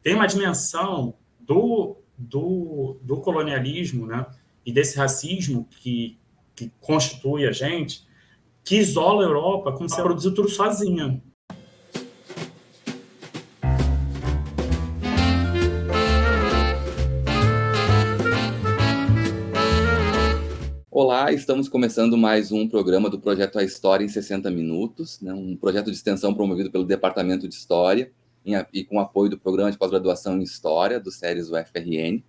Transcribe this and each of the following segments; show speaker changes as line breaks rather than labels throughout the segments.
tem uma dimensão do colonialismo, né, e desse racismo que constitui a gente, que isola a Europa como se ela produziu tudo sozinha.
Olá, estamos começando mais um programa do projeto A História em 60 Minutos, né? Um projeto de extensão promovido pelo Departamento de História e com apoio do Programa de Pós-Graduação em História do SERES UFRN,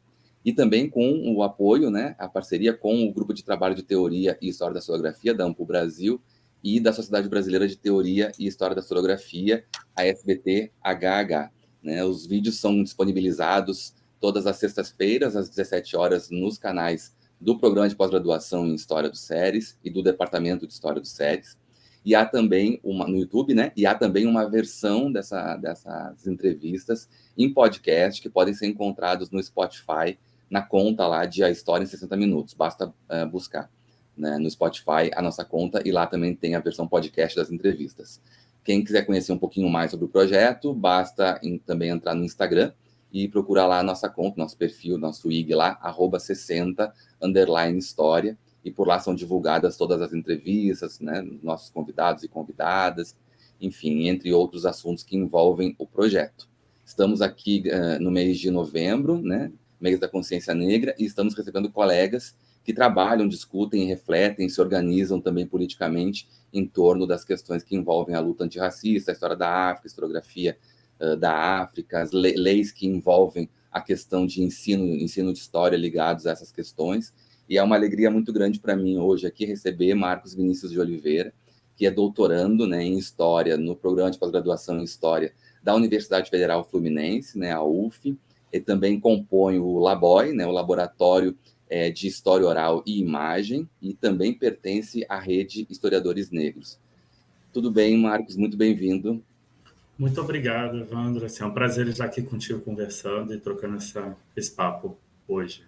e também com o apoio, né, a parceria com o Grupo de Trabalho de Teoria e História da Historiografia, da AMPU Brasil, e da Sociedade Brasileira de Teoria e História da Historiografia, a SBT-HH. Né? Os vídeos são disponibilizados todas as sextas-feiras, às 17 horas, nos canais do Programa de Pós-Graduação em História do SERES e do Departamento de História do SERES. E há também no YouTube, né? E há também uma versão dessas entrevistas em podcast que podem ser encontrados no Spotify, na conta lá de A História em 60 Minutos. Basta buscar, né, no Spotify a nossa conta, e lá também tem a versão podcast das entrevistas. Quem quiser conhecer um pouquinho mais sobre o projeto, basta também entrar no Instagram e procurar lá a nossa conta, nosso perfil, nosso IG lá, @60_história, e por lá são divulgadas todas as entrevistas, né, nossos convidados e convidadas, enfim, entre outros assuntos que envolvem o projeto. Estamos aqui no mês de novembro, né, mês da consciência negra, e estamos recebendo colegas que trabalham, discutem, refletem, se organizam também politicamente em torno das questões que envolvem a luta antirracista, a história da África, a historiografia da África, as leis que envolvem a questão de ensino de história ligados a essas questões. E é uma alegria muito grande para mim hoje aqui receber Marcos Vinícius de Oliveira, que é doutorando, né, em História no Programa de Pós-Graduação em História da Universidade Federal Fluminense, né, a UF, e também compõe o LABOI, né, o Laboratório de História Oral e Imagem, e também pertence à Rede Historiadores Negros. Tudo bem, Marcos? Muito bem-vindo.
Muito obrigado, Evandro. Assim, é um prazer estar aqui contigo conversando e trocando esse papo hoje.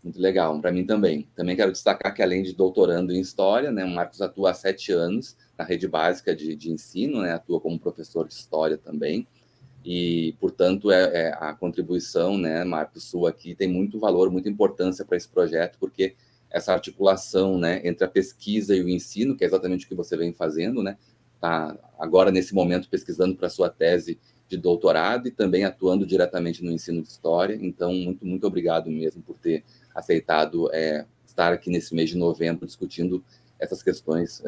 Muito legal, para mim também. Também quero destacar que, além de doutorando em História, né, o Marcos atua há 7 anos na rede básica de ensino, né, atua como professor de História também, e, portanto, a contribuição, né, Marcos, sua aqui tem muito valor, muita importância para esse projeto, porque essa articulação, né, entre a pesquisa e o ensino, que é exatamente o que você vem fazendo, né, tá agora, nesse momento, pesquisando para a sua tese de doutorado e também atuando diretamente no ensino de História. Então, muito, muito obrigado mesmo por ter aceitado estar aqui nesse mês de novembro discutindo essas questões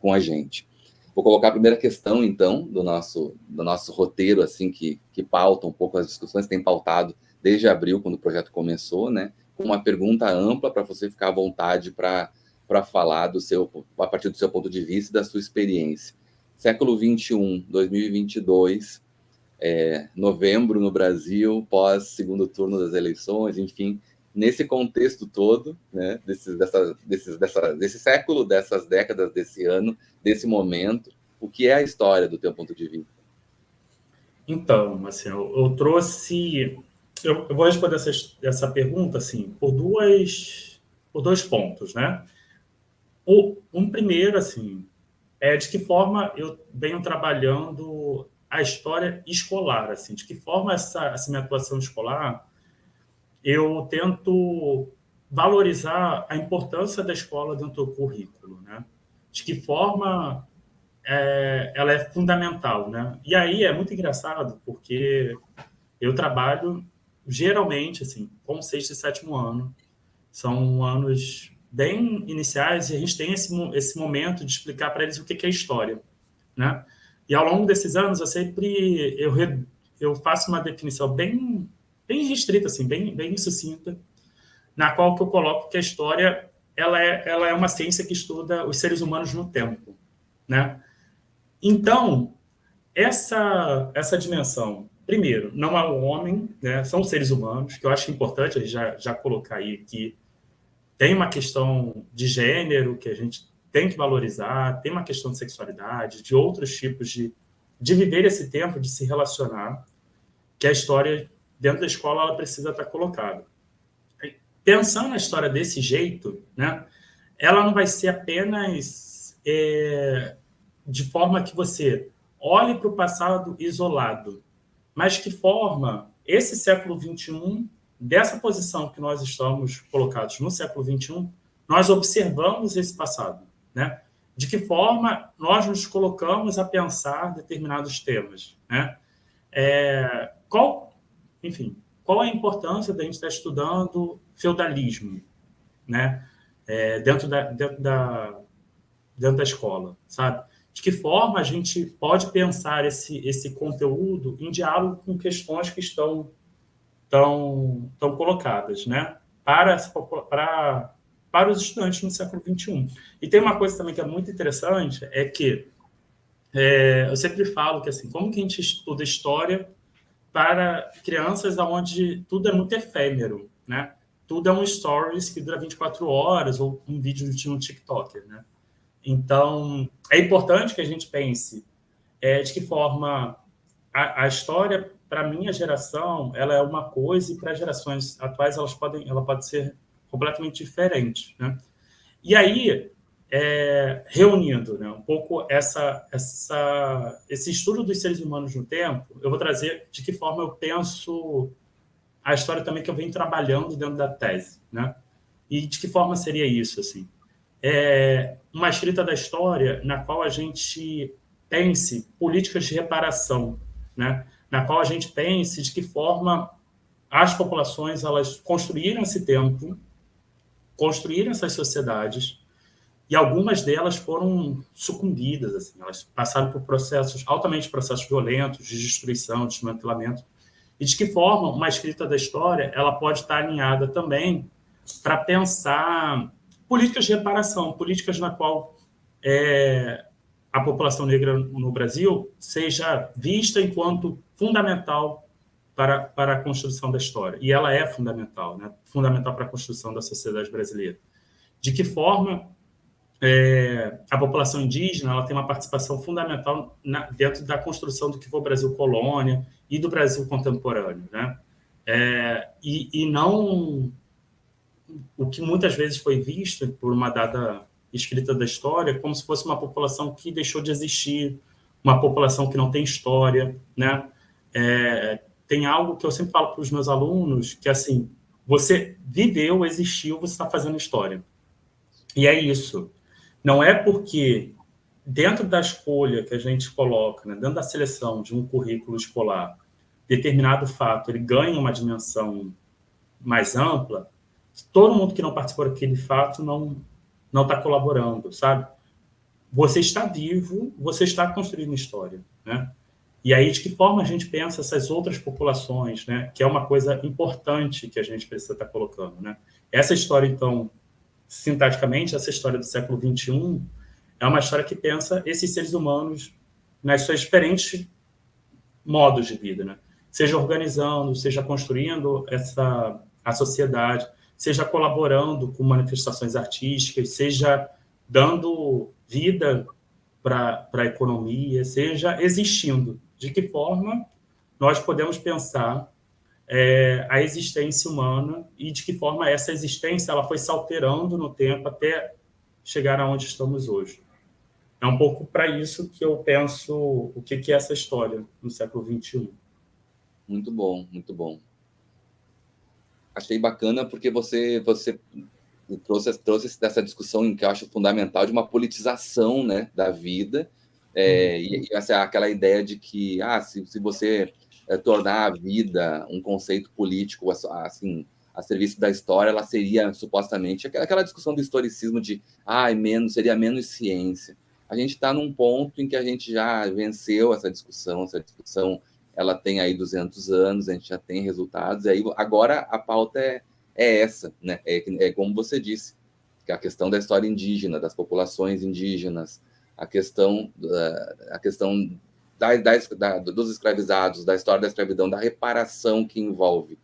com a gente. Vou colocar a primeira questão, então, do nosso roteiro, assim, que pauta um pouco as discussões, tem pautado desde abril, quando o projeto começou, né, com uma pergunta ampla para você ficar à vontade para falar a partir do seu ponto de vista e da sua experiência. Século XXI, 2022, novembro no Brasil, pós segundo turno das eleições, enfim, nesse contexto todo, né, desse século, dessas décadas, desse ano, desse momento, o que é a história do teu ponto de vista?
Então, assim, eu trouxe... Eu vou responder essa pergunta, assim, por dois pontos, né? Um primeiro, assim, é de que forma eu venho trabalhando a história escolar, assim, de que forma essa minha atuação escolar eu tento valorizar a importância da escola dentro do currículo, né? De que forma ela é fundamental, né? E aí é muito engraçado, porque eu trabalho geralmente assim com 6º e 7º ano. São anos bem iniciais e a gente tem esse momento de explicar para eles o que é história, né? E ao longo desses anos eu faço uma definição bem restrita, assim, bem sucinta, na qual que eu coloco que a história ela é uma ciência que estuda os seres humanos no tempo, né? Então, essa dimensão, primeiro, não é o homem, né? São os seres humanos, que eu acho importante a gente já colocar aí que tem uma questão de gênero que a gente tem que valorizar, tem uma questão de sexualidade, de outros tipos de viver esse tempo, de se relacionar, que a história dentro da escola ela precisa estar colocada. Pensando na história desse jeito, né, ela não vai ser apenas de forma que você olhe para o passado isolado, mas de que forma esse século XXI, dessa posição que nós estamos colocados no século XXI, nós observamos esse passado, né? De que forma nós nos colocamos a pensar determinados temas, né? Enfim, qual a importância da gente estar estudando feudalismo, né? Dentro da escola, sabe? De que forma a gente pode pensar esse conteúdo em diálogo com questões que estão tão colocadas, né? Para os estudantes no século XXI. E tem uma coisa também que é muito interessante, é que eu sempre falo que, assim, como que a gente estuda história para crianças onde tudo é muito efêmero, né? Tudo é um stories que dura 24 horas ou um vídeo de um TikToker, né? Então, é importante que a gente pense de que forma a história, para a minha geração, ela é uma coisa e para as gerações atuais ela pode ser completamente diferente, né? E aí, reunindo, né, um pouco esse estudo dos seres humanos no tempo, eu vou trazer de que forma eu penso a história também que eu venho trabalhando dentro da tese, né? E de que forma seria isso, assim? Uma escrita da história na qual a gente pense políticas de reparação, né? Na qual a gente pense de que forma as populações elas construíram esse tempo, construíram essas sociedades, e algumas delas foram sucumbidas, assim, elas passaram por processos violentos, de destruição, de desmantelamento, e de que forma uma escrita da história ela pode estar alinhada também para pensar políticas de reparação, políticas na qual a população negra no Brasil seja vista enquanto fundamental para a construção da história. E ela é fundamental, né? Fundamental para a construção da sociedade brasileira. De que forma a população indígena ela tem uma participação fundamental dentro da construção do que foi o Brasil colônia e do Brasil contemporâneo, né? E não o que muitas vezes foi visto por uma dada escrita da história como se fosse uma população que deixou de existir, uma população que não tem história, né? Tem algo que eu sempre falo para os meus alunos, que assim, você viveu, existiu, você está fazendo história. E é isso. Não é porque dentro da escolha que a gente coloca, né, dentro da seleção de um currículo escolar, determinado fato ele ganha uma dimensão mais ampla, todo mundo que não participou daquele fato não está colaborando, sabe? Você está vivo, você está construindo história, né? E aí, de que forma a gente pensa essas outras populações, né? Que é uma coisa importante que a gente precisa estar colocando, né? Essa história, então, sintaticamente, essa história do século XXI é uma história que pensa esses seres humanos nas suas diferentes modos de vida, né? Seja organizando, seja construindo a sociedade, seja colaborando com manifestações artísticas, seja dando vida para a economia, seja existindo. De que forma nós podemos pensar a existência humana e de que forma essa existência ela foi se alterando no tempo até chegar aonde estamos hoje. É um pouco para isso que eu penso o que é essa história no século XXI.
Muito bom, muito bom. Achei bacana porque você trouxe dessa discussão em que eu acho fundamental de uma politização, né, da vida, e essa, aquela ideia de que se você tornar a vida um conceito político assim a serviço da história, ela seria supostamente aquela discussão do historicismo de seria menos ciência. A gente está num ponto em que a gente já venceu essa discussão ela tem aí 200 anos, a gente já tem resultados, e aí agora a pauta é essa, né? Como você disse, que é a questão da história indígena, das populações indígenas, a questão dos escravizados, da história da escravidão, da reparação que envolve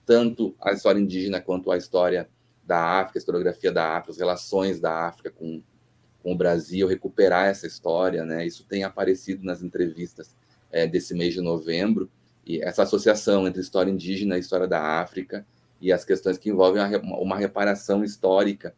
tanto a história indígena quanto a história da África, a historiografia da África, as relações da África com o Brasil, recuperar essa história, né? Isso tem aparecido nas entrevistas desse mês de novembro, e essa associação entre história indígena e história da África, e as questões que envolvem uma reparação histórica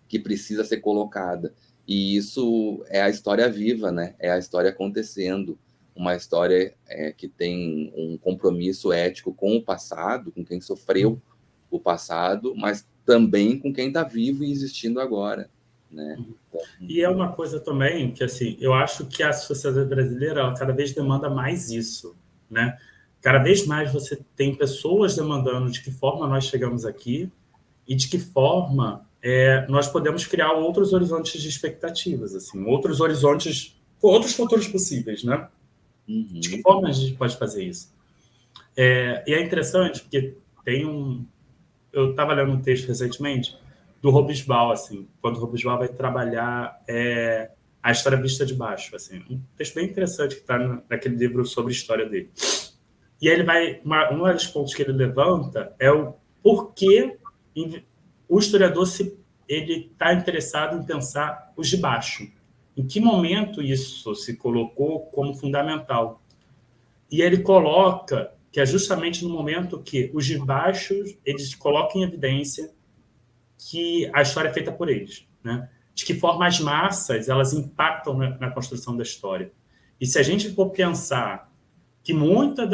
que precisa ser colocada. E isso é a história viva, né? É a história acontecendo, uma história que tem um compromisso ético com o passado, com quem sofreu o passado, mas também com quem está vivo e existindo agora, né?
Então, e é uma coisa também que, assim, eu acho que a sociedade brasileira, ela cada vez demanda mais isso, né? Cada vez mais você tem pessoas demandando de que forma nós chegamos aqui e de que forma nós podemos criar outros horizontes de expectativas, assim, outros horizontes, outros futuros possíveis, né? De que forma a gente pode fazer isso? E é interessante porque eu estava lendo um texto recentemente do Robesbal, assim, quando o Robesbal vai trabalhar a história vista de baixo, assim, um texto bem interessante que está naquele livro sobre a história dele. E aí ele vai, um dos pontos que ele levanta é o porquê o historiador ele está interessado em pensar os de baixo. Em que momento isso se colocou como fundamental? E ele coloca que é justamente no momento que os de baixo eles colocam em evidência que a história é feita por eles, né? De que forma as massas elas impactam na construção da história. E se a gente for pensar que muita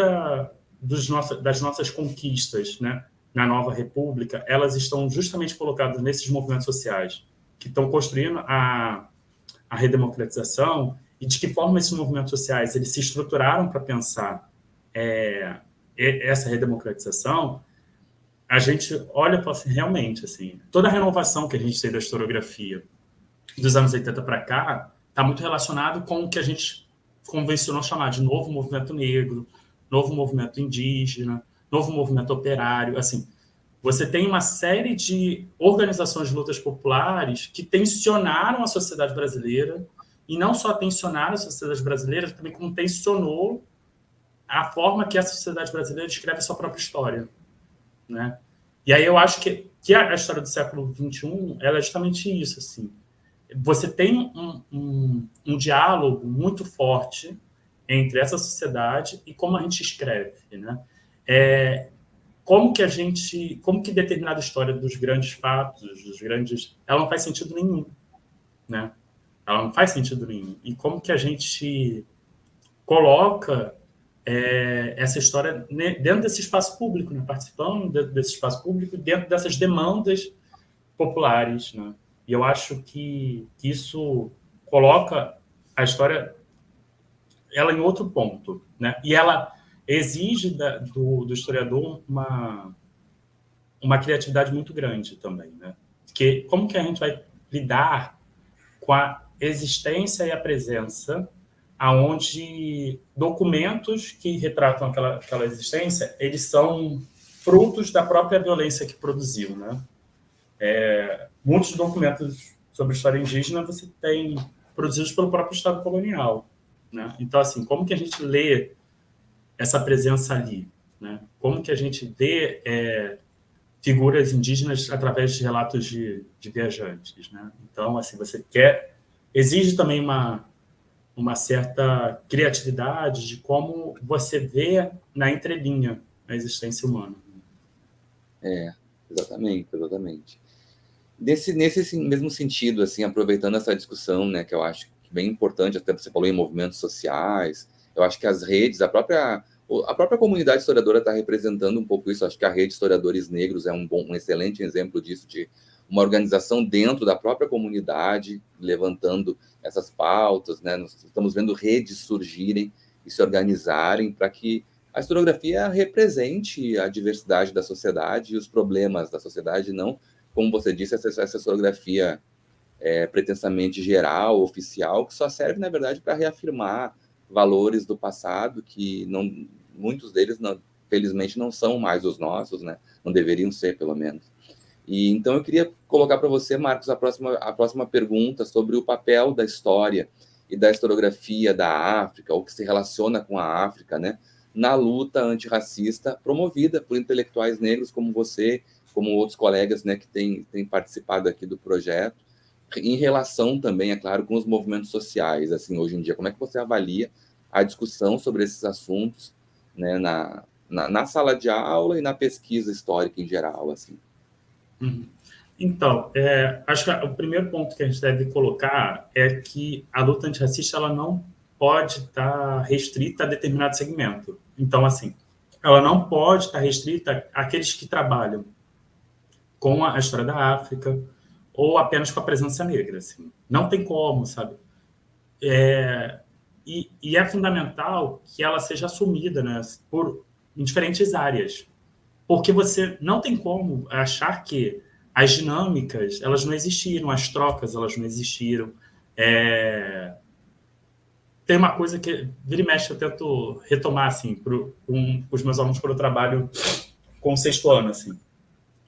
das nossas conquistas, né, na nova república, elas estão justamente colocadas nesses movimentos sociais que estão construindo a redemocratização e de que forma esses movimentos sociais eles se estruturaram para pensar essa redemocratização, a gente olha e fala assim, realmente, assim, toda a renovação que a gente tem da historiografia dos anos 80 para cá está muito relacionado com o que a gente convencionou chamar de novo movimento negro, novo movimento indígena, novo movimento operário. Assim, você tem uma série de organizações de lutas populares que tensionaram a sociedade brasileira, e não só tensionaram a sociedade brasileira, também como tensionou a forma que a sociedade brasileira descreve a sua própria história, né? E aí eu acho que a história do século XXI ela é justamente isso, assim. Você tem um diálogo muito forte entre essa sociedade e como a gente escreve, né? Como que determinada história dos grandes fatos, ela não faz sentido nenhum, né? Ela não faz sentido nenhum. E como que a gente coloca essa história dentro desse espaço público, né? Participando desse espaço público, dentro dessas demandas populares, né? E eu acho que isso coloca a história ela em outro ponto, né? E ela exige do historiador uma criatividade muito grande também, né? Porque como que a gente vai lidar com a existência e a presença aonde documentos que retratam aquela existência, eles são frutos da própria violência que produziu, né? Muitos documentos sobre história indígena você tem produzidos pelo próprio Estado colonial, né? Então, assim, como que a gente lê essa presença ali, né? Como que a gente vê figuras indígenas através de relatos de viajantes, né? Então, assim, exige também uma certa criatividade de como você vê na entrelinha a existência humana.
Exatamente, exatamente. Nesse mesmo sentido, assim, aproveitando essa discussão, né, que eu acho bem importante, até você falou em movimentos sociais, eu acho que as redes, a própria comunidade historiadora está representando um pouco isso. Acho que a Rede Historiadores Negros é um excelente exemplo disso, de uma organização dentro da própria comunidade, levantando essas pautas, né? Nós estamos vendo redes surgirem e se organizarem para que a historiografia represente a diversidade da sociedade e os problemas da sociedade, não, como você disse, essa historiografia pretensamente geral, oficial, que só serve, na verdade, para reafirmar valores do passado que muitos deles, felizmente, não são mais os nossos, né? Não deveriam ser, pelo menos. E então eu queria colocar para você, Marcos, a próxima pergunta sobre o papel da história e da historiografia da África, ou que se relaciona com a África, né? Na luta antirracista promovida por intelectuais negros como você, como outros colegas, né, que têm participado aqui do projeto, em relação também, é claro, com os movimentos sociais, assim, hoje em dia. Como é que você avalia a discussão sobre esses assuntos, né, na sala de aula e na pesquisa histórica em geral, assim?
Então, acho que o primeiro ponto que a gente deve colocar é que a luta antirracista ela não pode estar restrita a determinado segmento. Então, assim, ela não pode estar restrita àqueles que trabalham com a história da África ou apenas com a presença negra. Assim. Não tem como, sabe? E é fundamental que ela seja assumida, né, em diferentes áreas. Porque você não tem como achar que as dinâmicas elas não existiram, as trocas elas não existiram. Tem uma coisa que vira e mexe eu tento retomar assim, com os meus alunos quando eu trabalho com o sexto ano. Assim.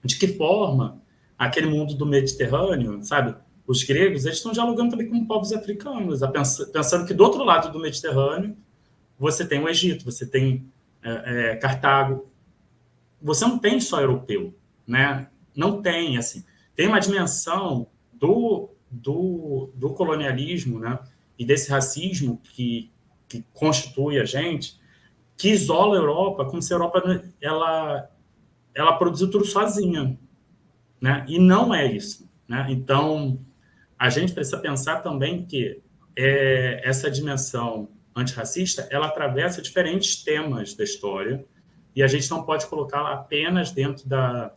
De que forma aquele mundo do Mediterrâneo, sabe? Os gregos, eles estão dialogando também com povos africanos, pensando que do outro lado do Mediterrâneo você tem o Egito, você tem Cartago. Você não tem só europeu, né? Não tem, assim. Tem uma dimensão do colonialismo, né? E desse racismo que constitui a gente, que isola a Europa, como se a Europa ela produziu tudo sozinha, né? E não é isso, né? Então, a gente precisa pensar também que essa dimensão antirracista, ela atravessa diferentes temas da história e a gente não pode colocá-la apenas dentro da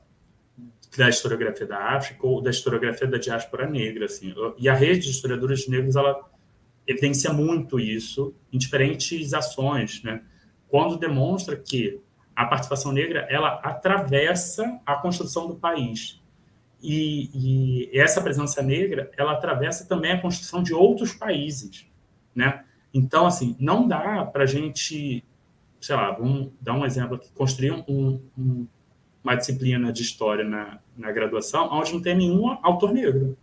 historiografia da África ou da historiografia da diáspora negra. Assim. E a rede de historiadores negros, ela evidencia muito isso em diferentes ações, né? Quando demonstra que a participação negra, ela atravessa a construção do país. E essa presença negra, ela atravessa também a construção de outros países, né? Então, assim, não dá para a gente, sei lá, vamos dar um exemplo aqui, construir uma disciplina de história na graduação onde não tem nenhum autor negro,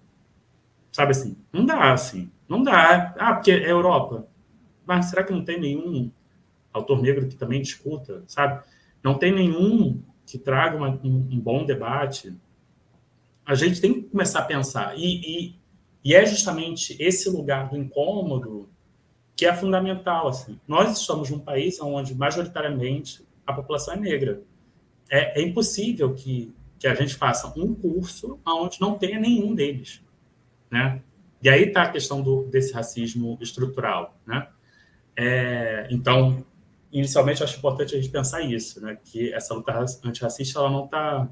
sabe assim? Não dá, assim, não dá. Ah, porque é Europa. Mas será que não tem nenhum autor negro que também discuta, sabe? Não tem nenhum que traga um bom debate. A gente tem que começar a pensar. E é justamente esse lugar do incômodo que é fundamental. Assim. Nós estamos num país onde, majoritariamente, a população é negra. É impossível que a gente faça um curso onde não tenha nenhum deles. Né? E aí está a questão desse racismo estrutural. Né? Então, inicialmente, eu acho importante a gente pensar isso, né? Que essa luta antirracista ela não está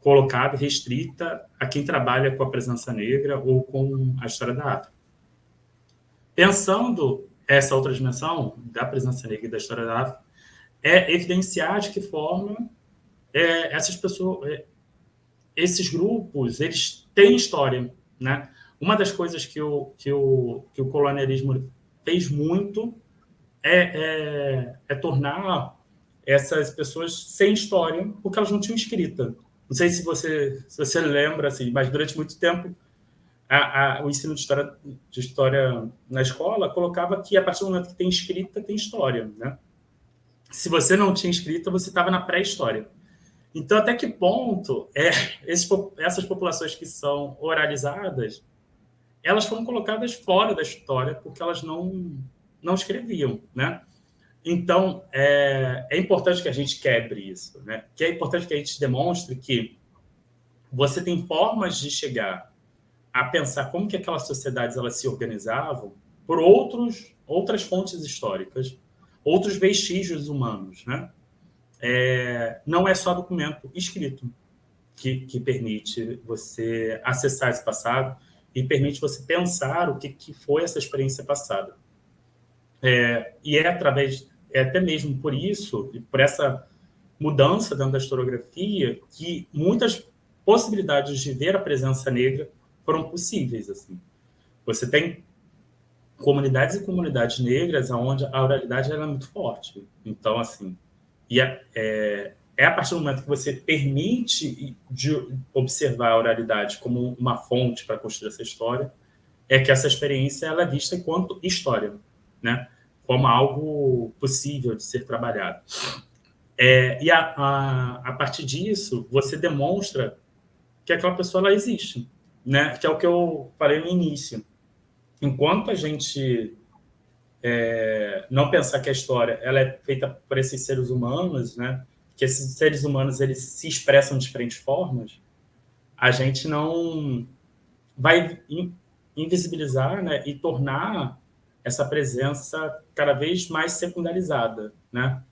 colocada e restrita a quem trabalha com a presença negra ou com a história da África. Pensando essa outra dimensão da presença negra e da história da África, é evidenciar de que forma essas pessoas, esses grupos, eles têm história, né? Uma das coisas que o colonialismo fez muito é tornar essas pessoas sem história, porque elas não tinham escrita. Não sei se você lembra, assim, mas durante muito tempo o ensino de história na escola colocava que a partir do momento que tem escrita, tem história. Né? Se você não tinha escrita, você estava na pré-história. Então, até que ponto essas populações que são oralizadas, elas foram colocadas fora da história porque elas não escreviam, né? Então, é importante que a gente quebre isso, né? Que é importante que a gente demonstre que você tem formas de chegar a pensar como que aquelas sociedades elas se organizavam por outras fontes históricas, outros vestígios humanos, né? Não é só documento escrito que permite você acessar esse passado e permite você pensar o que foi essa experiência passada. E até mesmo por isso, e por essa mudança dentro da historiografia, que muitas possibilidades de ver a presença negra foram possíveis. Assim. Você tem comunidades e comunidades negras onde a oralidade é muito forte. Então, assim, a partir do momento que você permite de observar a oralidade como uma fonte para construir essa história, é que essa experiência ela é vista enquanto história, né? Como algo possível de ser trabalhado. E a partir disso, você demonstra que aquela pessoa ela existe, né? Que é o que eu falei no início. Enquanto a gente não pensar que a história ela é feita por esses seres humanos, né? Que esses seres humanos eles se expressam de diferentes formas, a gente não vai invisibilizar, né? E tornar essa presença cada vez mais secundarizada, né?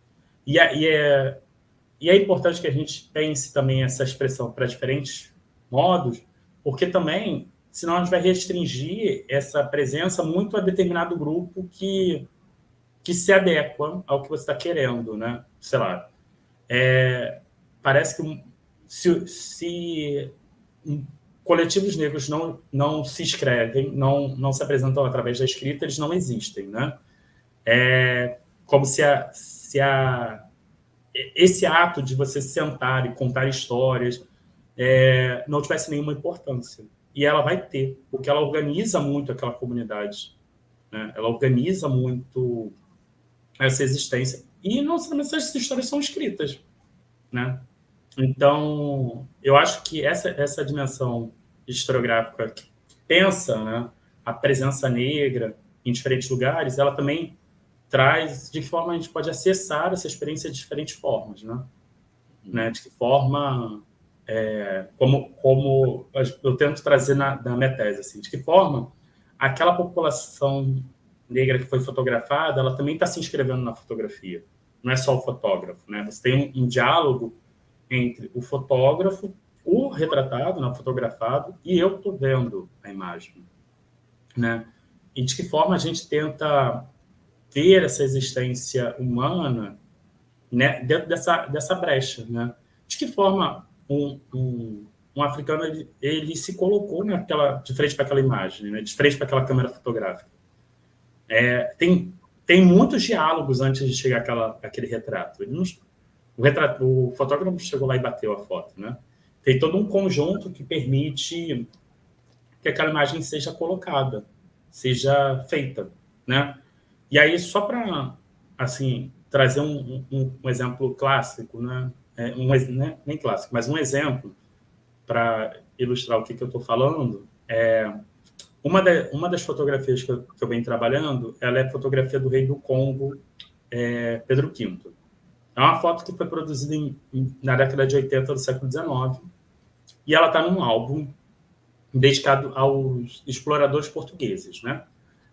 E é importante que a gente pense também essa expressão para diferentes modos, porque também, senão a gente vai restringir essa presença muito a determinado grupo que se adequa ao que você está querendo, né? Sei lá, parece que se coletivos negros não se escrevem, não se apresentam através da escrita, eles não existem, né? É como se esse ato de você sentar e contar histórias não tivesse nenhuma importância. E ela vai ter, porque ela organiza muito aquela comunidade, né? Ela organiza muito essa existência. E não somente essas histórias são escritas, né? Então, eu acho que essa dimensão historiográfica que pensa, né, a presença negra em diferentes lugares, ela também traz de que forma a gente pode acessar essa experiência de diferentes formas, né? De que forma, como eu tento trazer na minha tese, assim, de que forma aquela população negra que foi fotografada, ela também está se inscrevendo na fotografia. Não é só o fotógrafo, né? Você tem um diálogo entre o fotógrafo, o retratado, né, o fotografado, e eu estou vendo a imagem, né? E de que forma a gente tenta ter essa existência humana, né, dentro dessa brecha, né? De que forma um africano ele se colocou de frente para aquela imagem, né? De frente para aquela câmera fotográfica. Tem muitos diálogos antes de chegar aquele retrato. O fotógrafo não chegou lá e bateu a foto, né? Tem todo um conjunto que permite que aquela imagem seja colocada, seja feita, né? E aí, só para, assim, trazer um exemplo clássico, né? Nem clássico, mas um exemplo para ilustrar o que eu estou falando, uma das fotografias que eu venho trabalhando, ela é a fotografia do rei do Congo, Pedro V. É uma foto que foi produzida na década de 80 do século XIX, e ela está num álbum dedicado aos exploradores portugueses, né?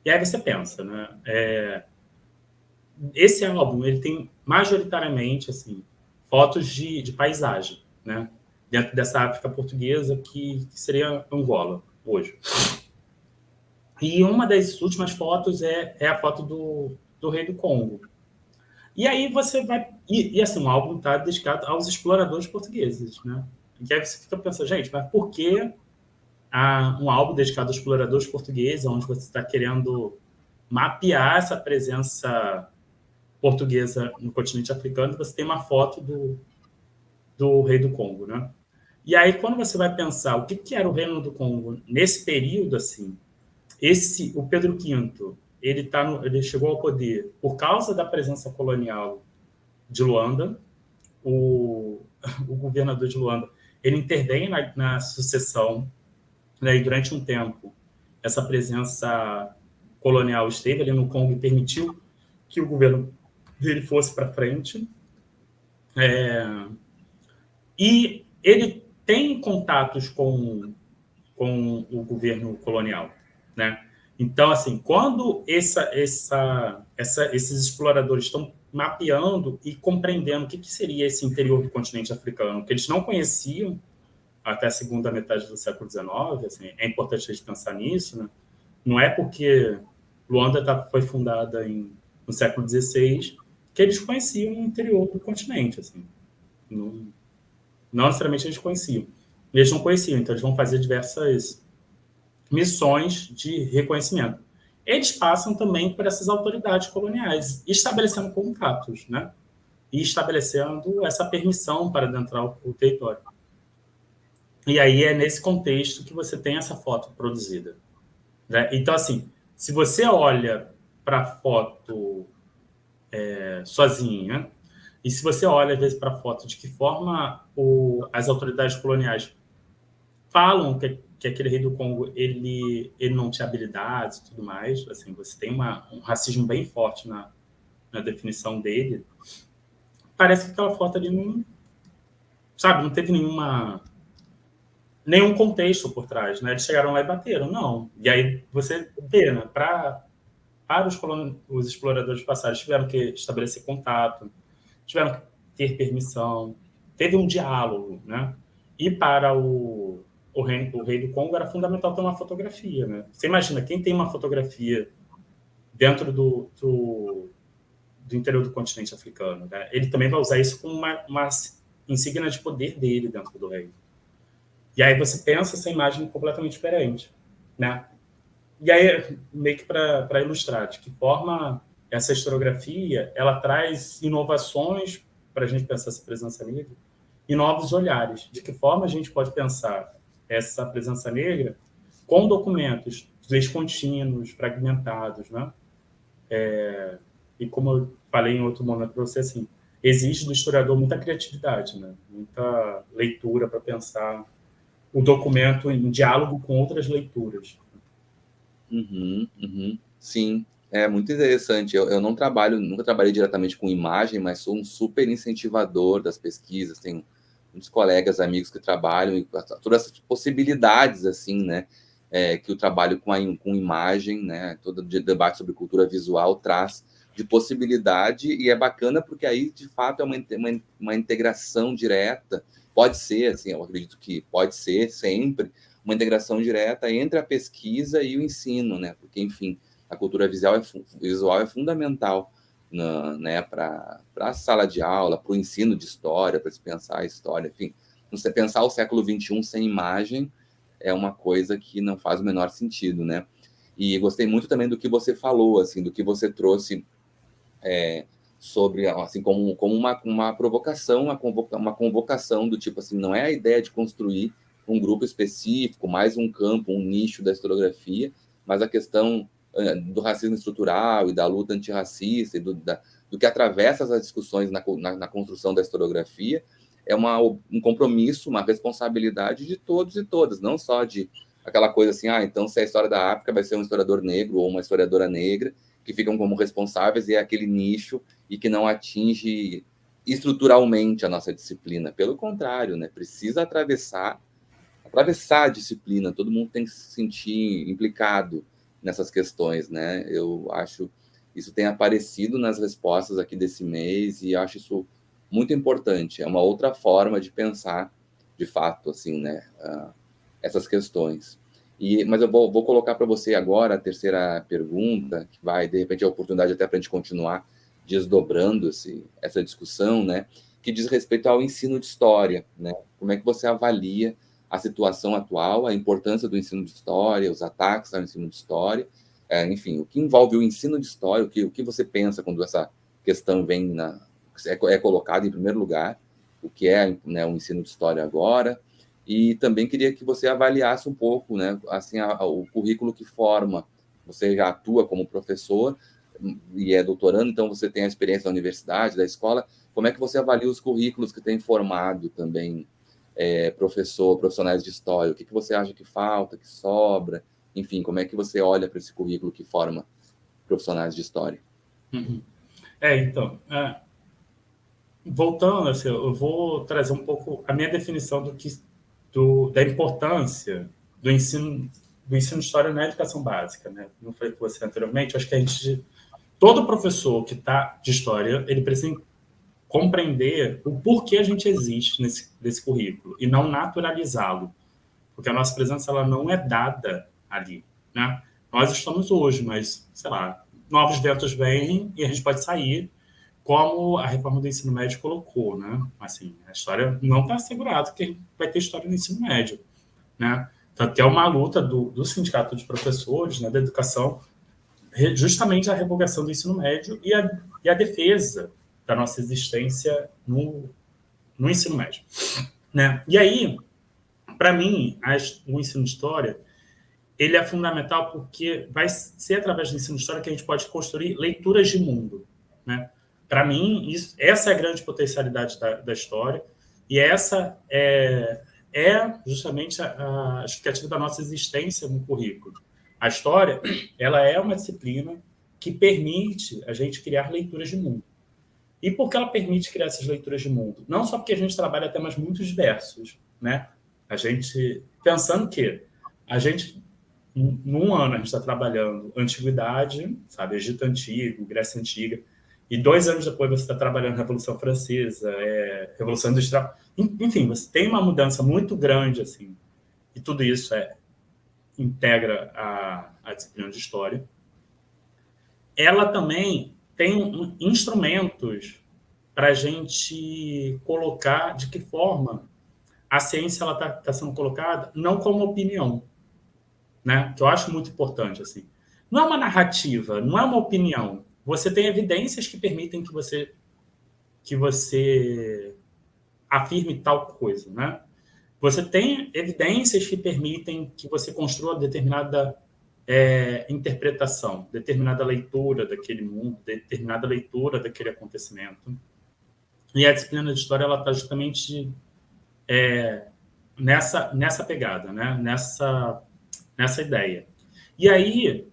E aí você pensa, né? Esse álbum ele tem majoritariamente assim fotos de paisagem, né? Dentro dessa África portuguesa que seria Angola hoje. E uma das últimas fotos é a foto do rei do Congo. E aí você vai... E assim, o álbum está dedicado aos exploradores portugueses, né? E aí você fica pensando, gente, mas por que um álbum dedicado aos exploradores portugueses, onde você está querendo mapear essa presença portuguesa no continente africano, você tem uma foto do rei do Congo, né? E aí, quando você vai pensar o que era o reino do Congo nesse período, assim, o Pedro V, ele chegou ao poder por causa da presença colonial de Luanda. O governador de Luanda, ele intervém na sucessão, né, e durante um tempo essa presença colonial esteve ali no Congo e permitiu que o governo dele fosse para frente. E ele tem contatos com o governo colonial, né? Então, assim, quando esses exploradores estão mapeando e compreendendo o que seria esse interior do continente africano, que eles não conheciam até a segunda metade do século XIX, assim, é importante a gente pensar nisso, né? Não é porque Luanda foi fundada no século XVI que eles conheciam o interior do continente, assim. Não necessariamente eles conheciam. Eles não conheciam, então eles vão fazer diversas missões de reconhecimento. Eles passam também por essas autoridades coloniais, estabelecendo contatos, né? E estabelecendo essa permissão para adentrar o território. E aí é nesse contexto que você tem essa foto produzida, né? Então, assim, se você olha para a foto sozinha, e se você olha, às vezes, para a foto de que forma as autoridades coloniais falam que aquele rei do Congo ele não tinha habilidades e tudo mais, assim, você tem um racismo bem forte na definição dele, parece que aquela foto ali não teve nenhum contexto por trás, né? Eles chegaram lá e bateram, não. E aí você vê, né? para os exploradores passados, tiveram que estabelecer contato, tiveram que ter permissão, teve um diálogo, né? E para o rei do Congo era fundamental ter uma fotografia, né? Você imagina, quem tem uma fotografia dentro do interior do continente africano, né? Ele também vai usar isso como uma insígnia de poder dele dentro do reino. E aí você pensa essa imagem completamente diferente, né? E aí, meio que para ilustrar, de que forma essa historiografia ela traz inovações para a gente pensar essa presença negra e novos olhares. De que forma a gente pode pensar essa presença negra com documentos descontínuos, fragmentados, né? E como eu falei em outro momento para você, assim, exige do historiador muita criatividade, né? Muita leitura para pensar o documento em diálogo com outras leituras.
Sim, é muito interessante. Eu não trabalho, nunca trabalhei diretamente com imagem, mas sou um super incentivador das pesquisas. Tenho muitos colegas, amigos que trabalham e todas essas possibilidades, assim, né, que o trabalho com imagem, né, todo o debate sobre cultura visual traz de possibilidade, e é bacana porque aí, de fato, é uma integração direta. Pode ser, assim, eu acredito que pode ser sempre uma integração direta entre a pesquisa e o ensino, né? Porque, enfim, a cultura visual é fundamental, né, para a sala de aula, para o ensino de história, para se pensar a história, enfim. Você pensar o século XXI sem imagem é uma coisa que não faz o menor sentido, né? E gostei muito também do que você falou, assim, do que você trouxe sobre, assim, como uma provocação, uma convocação do tipo, assim, não é a ideia de construir um grupo específico, mais um campo, um nicho da historiografia, mas a questão do racismo estrutural e da luta antirracista e do que atravessa as discussões na construção da historiografia é um compromisso, uma responsabilidade de todos e todas, não só de aquela coisa assim, então se a história da África vai ser um historiador negro ou uma historiadora negra, que ficam como responsáveis, e é aquele nicho e que não atinge estruturalmente a nossa disciplina. Pelo contrário, né? Precisa atravessar a disciplina, todo mundo tem que se sentir implicado nessas questões, né? Eu acho isso tem aparecido nas respostas aqui desse mês e acho isso muito importante. É uma outra forma de pensar, de fato, assim, né? Essas questões. Mas eu vou colocar para você agora a terceira pergunta, que vai, de repente, a oportunidade até para a gente continuar desdobrando essa discussão, né? Que diz respeito ao ensino de história, né? Como é que você avalia a situação atual, a importância do ensino de história, os ataques ao ensino de história, enfim, o que envolve o ensino de história, o que você pensa quando essa questão é colocada em primeiro lugar, o que é, né, o ensino de história agora, e também queria que você avaliasse um pouco, né, assim, o currículo que forma. Você já atua como professor e é doutorando, então você tem a experiência da universidade, da escola. Como é que você avalia os currículos que tem formado também profissionais de história? O que você acha que falta, que sobra? Enfim, como é que você olha para esse currículo que forma profissionais de história?
Então, voltando, assim, eu vou trazer um pouco a minha definição da importância do ensino de história na educação básica, né? Não falei com você anteriormente, acho que todo professor que está de história, ele precisa compreender o porquê a gente existe nesse currículo e não naturalizá-lo, porque a nossa presença ela não é dada ali, né? Nós estamos hoje, mas, sei lá, novos ventos vêm e a gente pode sair, como a reforma do ensino médio colocou, né? Assim, a história não está assegurado que vai ter história no ensino médio, né? Tanto que é uma luta do sindicato de professores, né, da educação, justamente a revogação do ensino médio e a defesa da nossa existência no ensino médio, né? E aí, para mim, o ensino de história ele é fundamental porque vai ser através do ensino de história que a gente pode construir leituras de mundo, né? Para mim, essa é a grande potencialidade da história e essa é justamente a justificativa da nossa existência no currículo. A história, ela é uma disciplina que permite a gente criar leituras de mundo. E por que ela permite criar essas leituras de mundo? Não só porque a gente trabalha temas muito diversos, né? A gente, pensando que a gente num ano a gente está trabalhando antiguidade, sabe, Egito Antigo, Grécia Antiga, e 2 anos depois você está trabalhando Revolução Francesa, Revolução Industrial, enfim, você tem uma mudança muito grande, assim, e tudo isso integra a disciplina de História. Ela também tem instrumentos para a gente colocar de que forma a ciência está sendo colocada não como opinião, né? Que eu acho muito importante. Assim. Não é uma narrativa, não é uma opinião. Você tem evidências que permitem que você afirme tal coisa. Né? Você tem evidências que permitem que você construa determinada interpretação, determinada leitura daquele mundo, determinada leitura daquele acontecimento. E a disciplina de História ela está justamente nessa pegada, né? nessa ideia. E aí,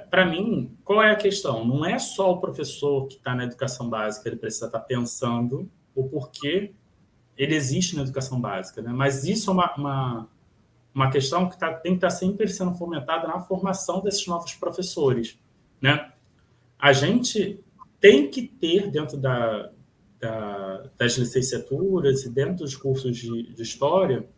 para mim, qual é a questão? Não é só o professor que está na educação básica, ele precisa estar pensando o porquê ele existe na educação básica, né? Mas isso é uma questão que tem que estar sempre sendo fomentada na formação desses novos professores, né? A gente tem que ter dentro das licenciaturas e dentro dos cursos de história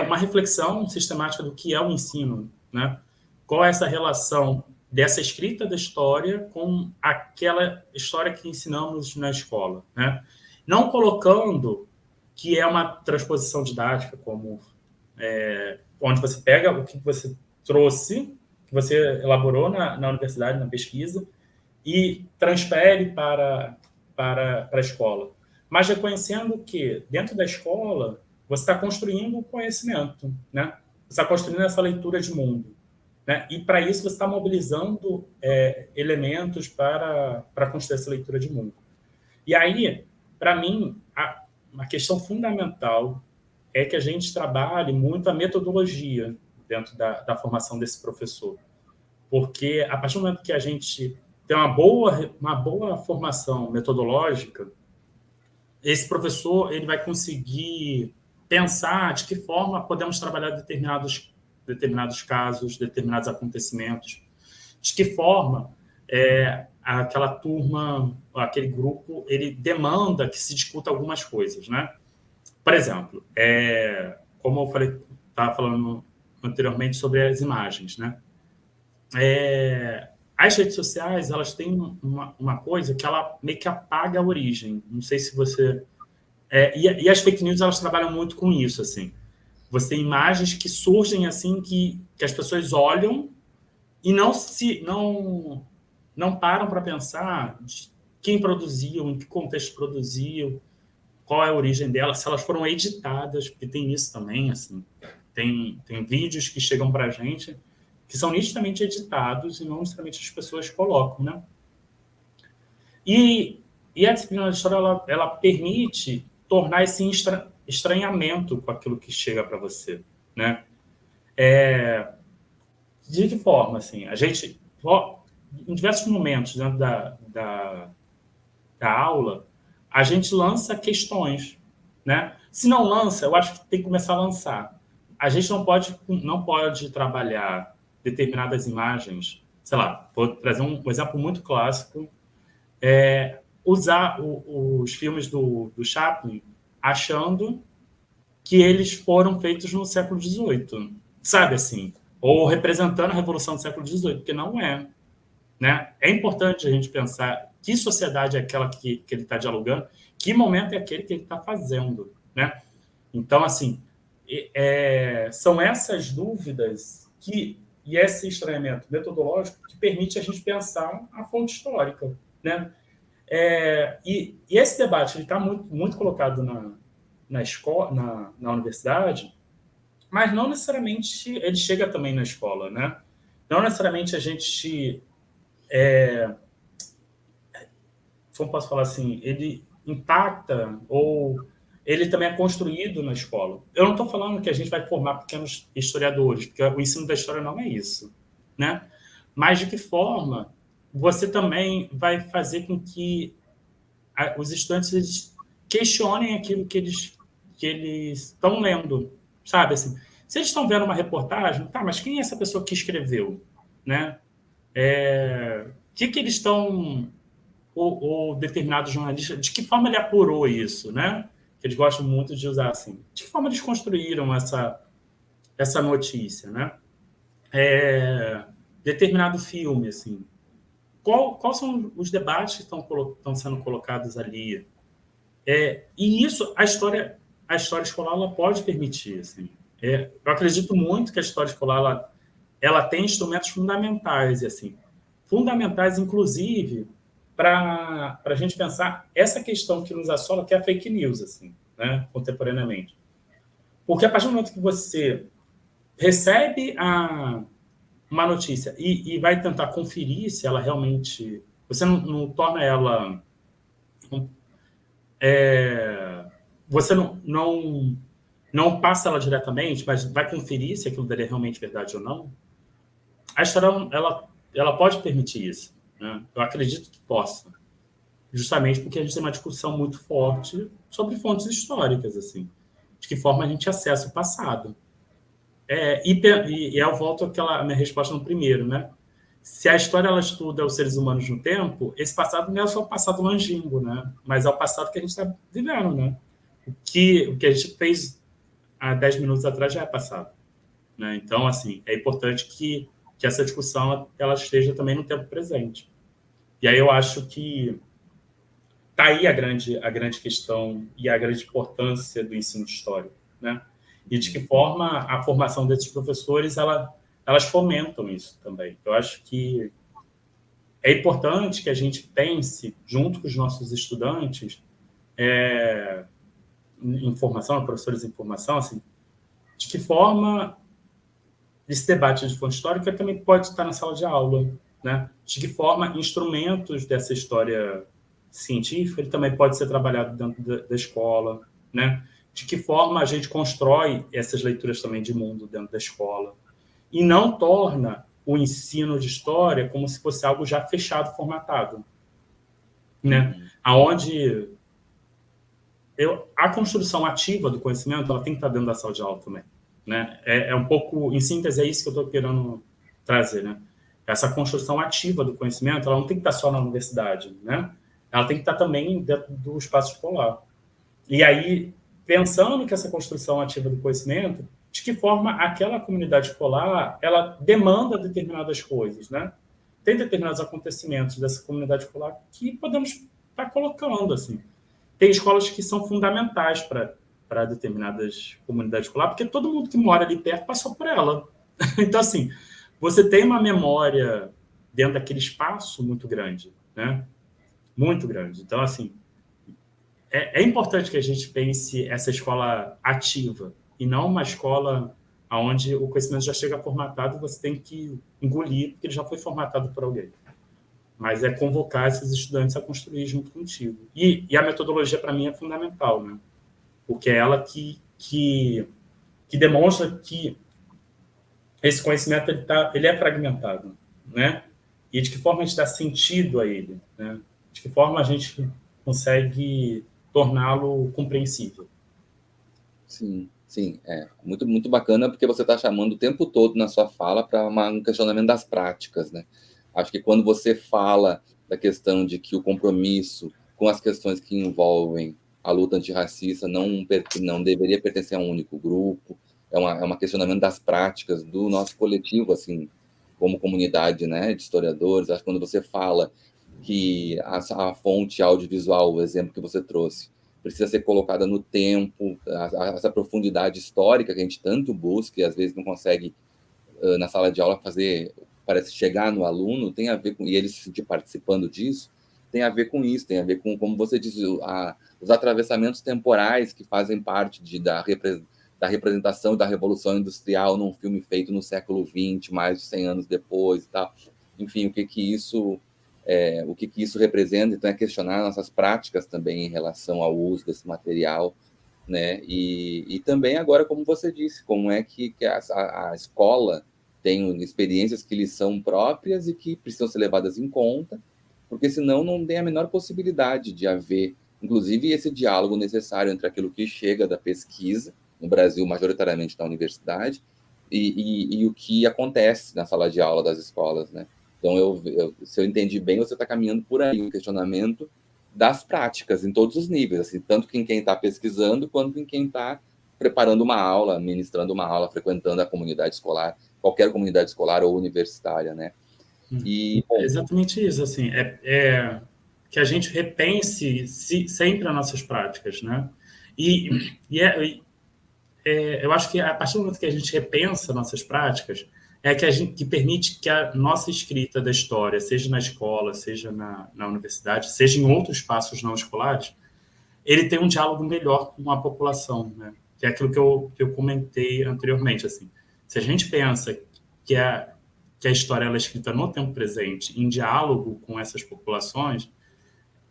uma reflexão sistemática do que é o ensino, né? Qual é essa relação dessa escrita da história com aquela história que ensinamos na escola, né? Não colocando que é uma transposição didática, como onde você pega o que você trouxe, que você elaborou na universidade, na pesquisa, e transfere para a escola. Mas reconhecendo que, dentro da escola, você está construindo o conhecimento, né? Você está construindo essa leitura de mundo. Né? E, para isso, você está mobilizando elementos para construir essa leitura de mundo. E aí, para mim, a questão fundamental é que a gente trabalhe muito a metodologia dentro da formação desse professor. Porque, a partir do momento que a gente tem uma boa formação metodológica, esse professor ele vai conseguir pensar de que forma podemos trabalhar determinados casos, determinados acontecimentos, de que forma aquela turma, aquele grupo, ele demanda que se discuta algumas coisas, né? Por exemplo, como eu estava falando anteriormente sobre as imagens, né? As redes sociais, elas têm uma coisa que ela meio que apaga a origem. Não sei se você... e as fake news, elas trabalham muito com isso, assim. Você tem imagens que surgem, assim, que as pessoas olham e não param para pensar quem produziu, em que contexto produziu, qual é a origem delas, se elas foram editadas, porque tem isso também, assim. Tem vídeos que chegam para a gente que são nitidamente editados e não necessariamente as pessoas colocam, né? E a disciplina de história, ela permite tornar esse estranhamento com aquilo que chega para você, né? De que forma, assim? A gente, em diversos momentos dentro da aula, a gente lança questões, né? Se não lança, eu acho que tem que começar a lançar. A gente não pode trabalhar determinadas imagens, sei lá, vou trazer um exemplo muito clássico, usar os filmes do Chaplin achando que eles foram feitos no século XVIII, sabe assim? Ou representando a Revolução do século XVIII, porque não é. Né? É importante a gente pensar que sociedade é aquela que ele está dialogando, que momento é aquele que ele está fazendo. Né? Então, assim, são essas dúvidas e esse estranhamento metodológico que permite a gente pensar a fonte histórica. Né? E esse debate está muito, muito colocado na escola, na universidade, mas não necessariamente ele chega também na escola. Né? Não necessariamente a gente... como posso falar assim, ele impacta ou ele também é construído na escola. Eu não estou falando que a gente vai formar pequenos historiadores, porque o ensino da história não é isso, né? Mas de que forma você também vai fazer com que os estudantes eles questionem aquilo que eles estão lendo, sabe? Assim, Se eles estão vendo uma reportagem, tá, mas quem é essa pessoa que escreveu, né? O que eles estão, ou determinado jornalista, de que forma ele apurou isso, né? Que eles gostam muito de usar assim. De que forma eles construíram essa notícia, né? Determinado filme, assim. Quais são os debates que estão sendo colocados ali? E isso, a história escolar ela pode permitir. Assim. Eu acredito muito que a história escolar ela tem instrumentos fundamentais, assim, fundamentais, inclusive, para a gente pensar essa questão que nos assola, que é a fake news, assim, né, contemporaneamente. Porque a partir do momento que você recebe uma notícia e vai tentar conferir se ela realmente... Você não torna ela... Você não passa ela diretamente, mas vai conferir se aquilo dali é realmente verdade ou não. A história ela pode permitir isso. Né? Eu acredito que possa. Justamente porque a gente tem uma discussão muito forte sobre fontes históricas, assim. De que forma a gente acessa o passado. E eu volto àquela minha resposta no primeiro, né? Se a história ela estuda os seres humanos no tempo, esse passado não é só o passado longínquo, né? Mas é o passado que a gente está vivendo, né? O que a gente fez há 10 minutos atrás já é passado. Né? Então, assim, é importante que essa discussão ela esteja também no tempo presente. E aí eu acho que está aí a grande questão e a grande importância do ensino histórico, né? E de que forma a formação desses professores elas fomentam isso também. Eu acho que é importante que a gente pense, junto com os nossos estudantes, em formação, professores em formação, assim, de que forma esse debate de fonte histórica também pode estar na sala de aula, né? De que forma instrumentos dessa história científica ele também pode ser trabalhado dentro da escola, né? De que forma a gente constrói essas leituras também de mundo dentro da escola e não torna o ensino de história como se fosse algo já fechado, formatado, né? Aonde a construção ativa do conhecimento ela tem que estar dentro da sala de aula também, né? Um pouco, em síntese, é isso que eu estou querendo trazer, né? Essa construção ativa do conhecimento ela não tem que estar só na universidade, né? Ela tem que estar também dentro do espaço escolar. E aí, pensando que essa construção ativa do conhecimento, de que forma aquela comunidade escolar ela demanda determinadas coisas, né? Tem determinados acontecimentos dessa comunidade escolar que podemos estar colocando, assim. Tem escolas que são fundamentais para determinadas comunidades escolares, porque todo mundo que mora ali perto passou por ela. Então, assim, você tem uma memória dentro daquele espaço muito grande, né? Muito grande. Então, assim, é importante que a gente pense essa escola ativa e não uma escola onde o conhecimento já chega formatado e você tem que engolir porque ele já foi formatado por alguém. Mas é convocar esses estudantes a construir junto contigo. E a metodologia, para mim, é fundamental, né? Porque é ela que demonstra que esse conhecimento ele é fragmentado, né? E de que forma a gente dá sentido a ele, né? De que forma a gente consegue torná-lo compreensível.
Sim, sim, muito, muito bacana porque você está chamando o tempo todo na sua fala para um questionamento das práticas, né? Acho que quando você fala da questão de que o compromisso com as questões que envolvem a luta antirracista não deveria pertencer a um único grupo, é um questionamento das práticas do nosso coletivo, assim, como comunidade, né, de historiadores. Acho que quando você fala que a fonte audiovisual, o exemplo que você trouxe, precisa ser colocada no tempo, essa profundidade histórica que a gente tanto busca e às vezes não consegue na sala de aula parece chegar no aluno, tem a ver com, e ele se sentir participando disso, tem a ver com isso, tem a ver com, como você diz, os atravessamentos temporais que fazem parte da representação da Revolução Industrial num filme feito no século XX, mais de 100 anos depois e tal. Enfim, o que isso representa, então é questionar nossas práticas também em relação ao uso desse material, né? E também agora, como você disse, como é que a escola tem experiências que lhes são próprias e que precisam ser levadas em conta, porque senão não tem a menor possibilidade de haver, inclusive, esse diálogo necessário entre aquilo que chega da pesquisa no Brasil, majoritariamente na universidade, e o que acontece na sala de aula das escolas, né? Então, se eu entendi bem, você está caminhando por aí, um questionamento das práticas em todos os níveis, assim, tanto em quem está pesquisando, quanto em quem está preparando uma aula, ministrando uma aula, frequentando a comunidade escolar, qualquer comunidade escolar ou universitária, né? E,
É exatamente isso, assim, que a gente repense sempre as nossas práticas, né? Eu acho que a partir do momento que a gente repensa nossas práticas, que permite que a nossa escrita da história, seja na escola, seja na universidade, seja em outros espaços não escolares, ele tem um diálogo melhor com a população, né? Que é aquilo que eu comentei anteriormente, assim. Se a gente pensa que a história ela é escrita no tempo presente, em diálogo com essas populações,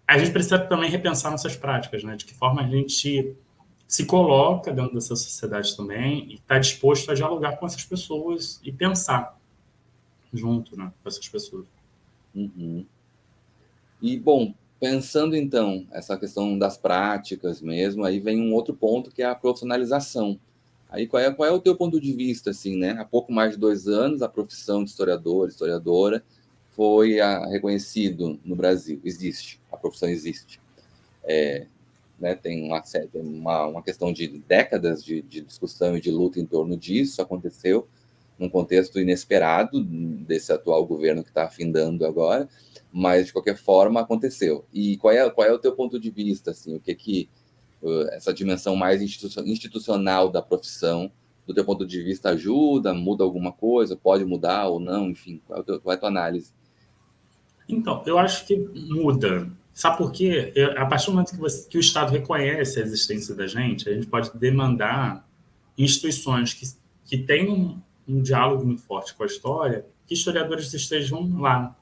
a gente precisa também repensar nossas práticas, né? De que forma a gente se coloca dentro dessa sociedade também e está disposto a dialogar com essas pessoas e pensar junto, né, com essas pessoas.
Uhum. E, bom, pensando então essa questão das práticas mesmo, aí vem um outro ponto que é a profissionalização. Aí qual é o teu ponto de vista, assim, né? Há pouco mais de 2 anos, a profissão de historiador, historiadora, foi reconhecido no Brasil. Existe, a profissão existe. Né, tem uma questão de décadas de discussão e de luta em torno disso, aconteceu num contexto inesperado desse atual governo que está afindando agora, mas de qualquer forma aconteceu. E qual é o teu ponto de vista, assim, o que essa dimensão mais institucional da profissão, do teu ponto de vista, ajuda, muda alguma coisa, pode mudar ou não, enfim, qual é a tua análise?
Então, eu acho que muda. Sabe por quê? A partir do momento que o Estado reconhece a existência da gente, a gente pode demandar instituições que tenham um diálogo muito forte com a história, que historiadores estejam lá,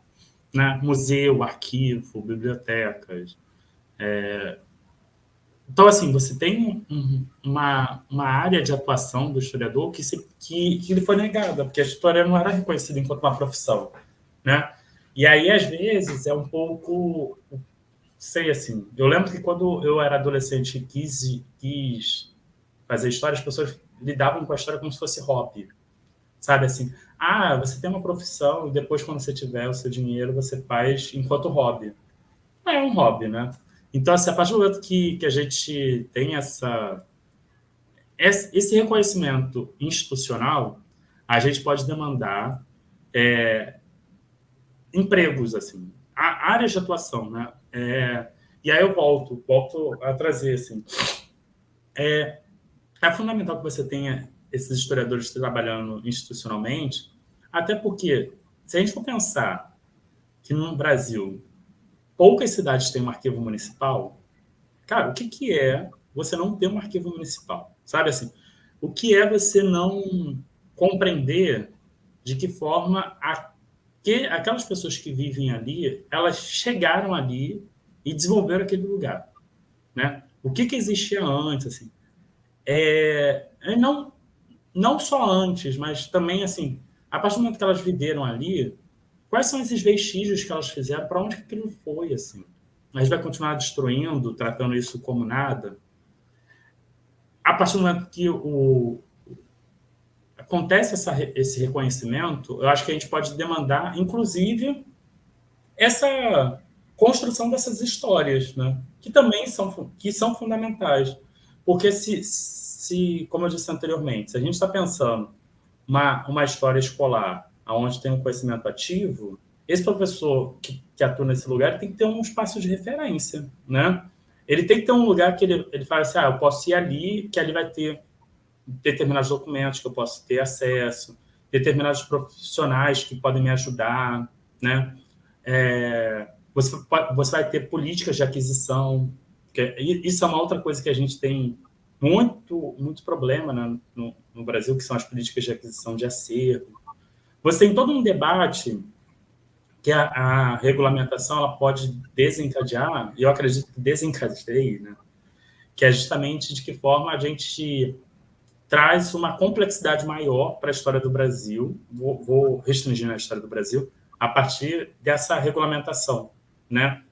né? Museu, arquivo, bibliotecas. Então, assim, você tem uma área de atuação do historiador que lhe foi negada, porque a história não era reconhecida enquanto uma profissão, né? E aí, às vezes, é um pouco... Sei, assim, eu lembro que quando eu era adolescente e quis fazer história, as pessoas lidavam com a história como se fosse hobby, sabe? Assim, você tem uma profissão e depois, quando você tiver o seu dinheiro, você faz enquanto hobby. Não é um hobby, né? Então, assim, a partir do momento que a gente tem esse reconhecimento institucional, a gente pode demandar empregos, assim, áreas de atuação, né? E aí eu volto a trazer, assim, é fundamental que você tenha esses historiadores trabalhando institucionalmente, até porque, se a gente for pensar que no Brasil poucas cidades têm um arquivo municipal, cara, o que é você não ter um arquivo municipal? Sabe assim, o que é você não compreender de que forma aquelas pessoas que vivem ali, elas chegaram ali e desenvolveram aquele lugar, né? O que existia antes, assim? Não só antes, mas também, assim, a partir do momento que elas viveram ali, quais são esses vestígios que elas fizeram, para onde que aquilo foi, assim? A gente vai continuar destruindo, tratando isso como nada? A partir do momento que acontece esse reconhecimento, eu acho que a gente pode demandar, inclusive, essa construção dessas histórias, né? Que são fundamentais. Porque como eu disse anteriormente, se a gente está pensando uma história escolar onde tem um conhecimento ativo, esse professor que atua nesse lugar ele tem que ter um espaço de referência, né? Ele tem que ter um lugar que ele fala assim, eu posso ir ali, que ali vai ter determinados documentos que eu posso ter acesso, determinados profissionais que podem me ajudar, né? Você vai ter políticas de aquisição, isso é uma outra coisa que a gente tem muito problema, né, no Brasil, que são as políticas de aquisição de acervo. Você tem todo um debate que a regulamentação ela pode desencadear, e eu acredito que desencadeie, né, que é justamente de que forma a gente traz uma complexidade maior para a história do Brasil, vou restringir na história do Brasil, a partir dessa regulamentação, né?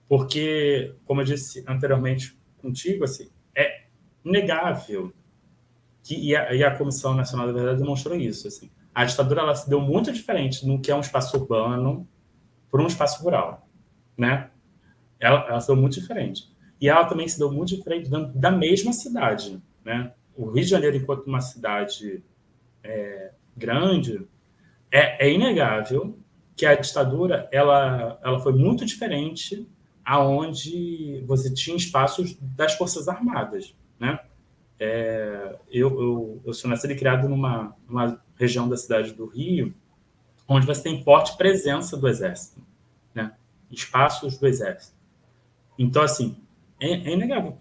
Porque, como eu disse anteriormente contigo, assim, é inegável e a Comissão Nacional da Verdade demonstrou isso. Assim. A ditadura ela se deu muito diferente no que é um espaço urbano para um espaço rural, né? Ela se deu muito diferente. E ela também se deu muito diferente da mesma cidade, né? O Rio de Janeiro, enquanto uma cidade grande, é inegável que a ditadura ela foi muito diferente aonde você tinha espaços das Forças Armadas, né? Eu sou nascido e criado numa região da cidade do Rio, onde você tem forte presença do Exército, né? Espaços do Exército. Então, assim, é inegável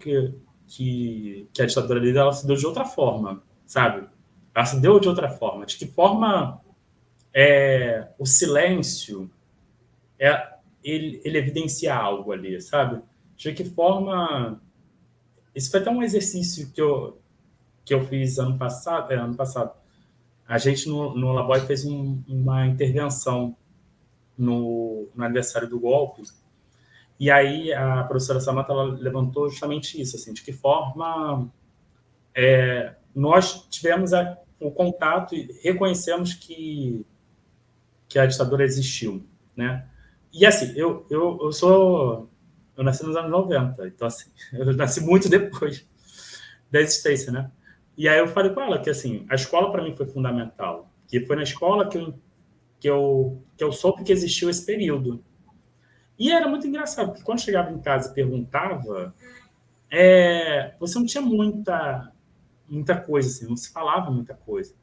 que a ditadura ali ela se deu de outra forma, sabe? Ela se deu de outra forma. De que forma o silêncio ele evidencia algo ali, sabe? De que forma... Isso foi até um exercício que eu fiz ano passado. A gente, no Laboy, fez uma intervenção no aniversário do golpe. E aí a professora Samantha ela levantou justamente isso, assim, de que forma nós tivemos o contato e reconhecemos que a ditadura existiu, né? E assim, eu nasci nos anos 90, então assim, eu nasci muito depois da existência, né? E aí eu falei com ela que assim, a escola para mim foi fundamental, que foi na escola que eu soube que existiu esse período. E era muito engraçado, porque quando chegava em casa e perguntava, você não tinha muita coisa, assim, não se falava muita coisa.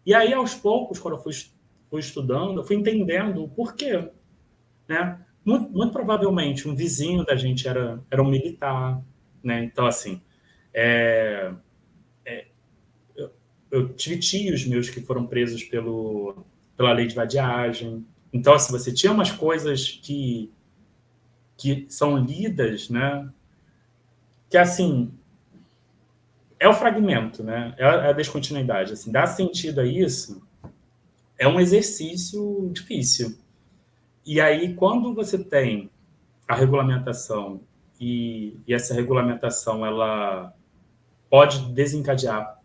E aí, aos poucos, quando eu fui estudando, eu fui entendendo o porquê, né? Muito provavelmente, um vizinho da gente era um militar, né? Então, assim, eu tive tios meus que foram presos pela lei de vadiagem. Então, assim, você tinha umas coisas que são lidas, né? Que, assim, é o fragmento, né? É a descontinuidade. Assim, dar sentido a isso é um exercício difícil. E aí, quando você tem a regulamentação e essa regulamentação ela pode desencadear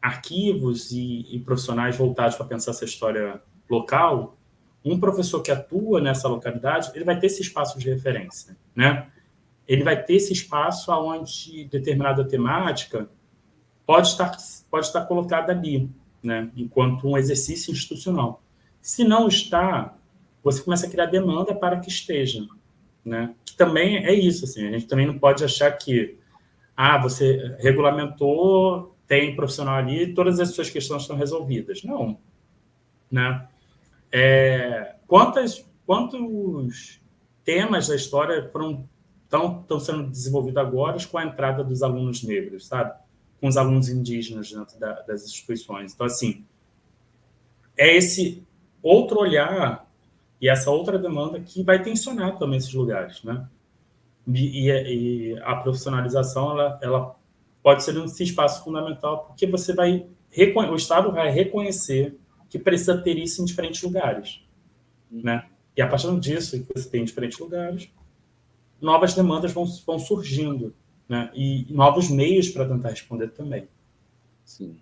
arquivos e profissionais voltados para pensar essa história local, um professor que atua nessa localidade, ele vai ter esse espaço de referência, né? Ele vai ter esse espaço onde determinada temática pode estar colocada ali, né? Enquanto um exercício institucional. Se não está, você começa a criar demanda para que esteja, né? Que também é isso, assim, a gente também não pode achar que você regulamentou, tem profissional ali, todas as suas questões estão resolvidas. Não, né? Quantos temas da história estão sendo desenvolvidos agora com a entrada dos alunos negros, sabe? Com os alunos indígenas dentro das instituições. Então, assim, é esse outro olhar e essa outra demanda que vai tensionar também esses lugares, né? E a profissionalização, ela pode ser um espaço fundamental, porque o Estado vai reconhecer que precisa ter isso em diferentes lugares, né? E a partir disso, que você tem em diferentes lugares, novas demandas vão surgindo, né? E novos meios para tentar responder também.
Sim.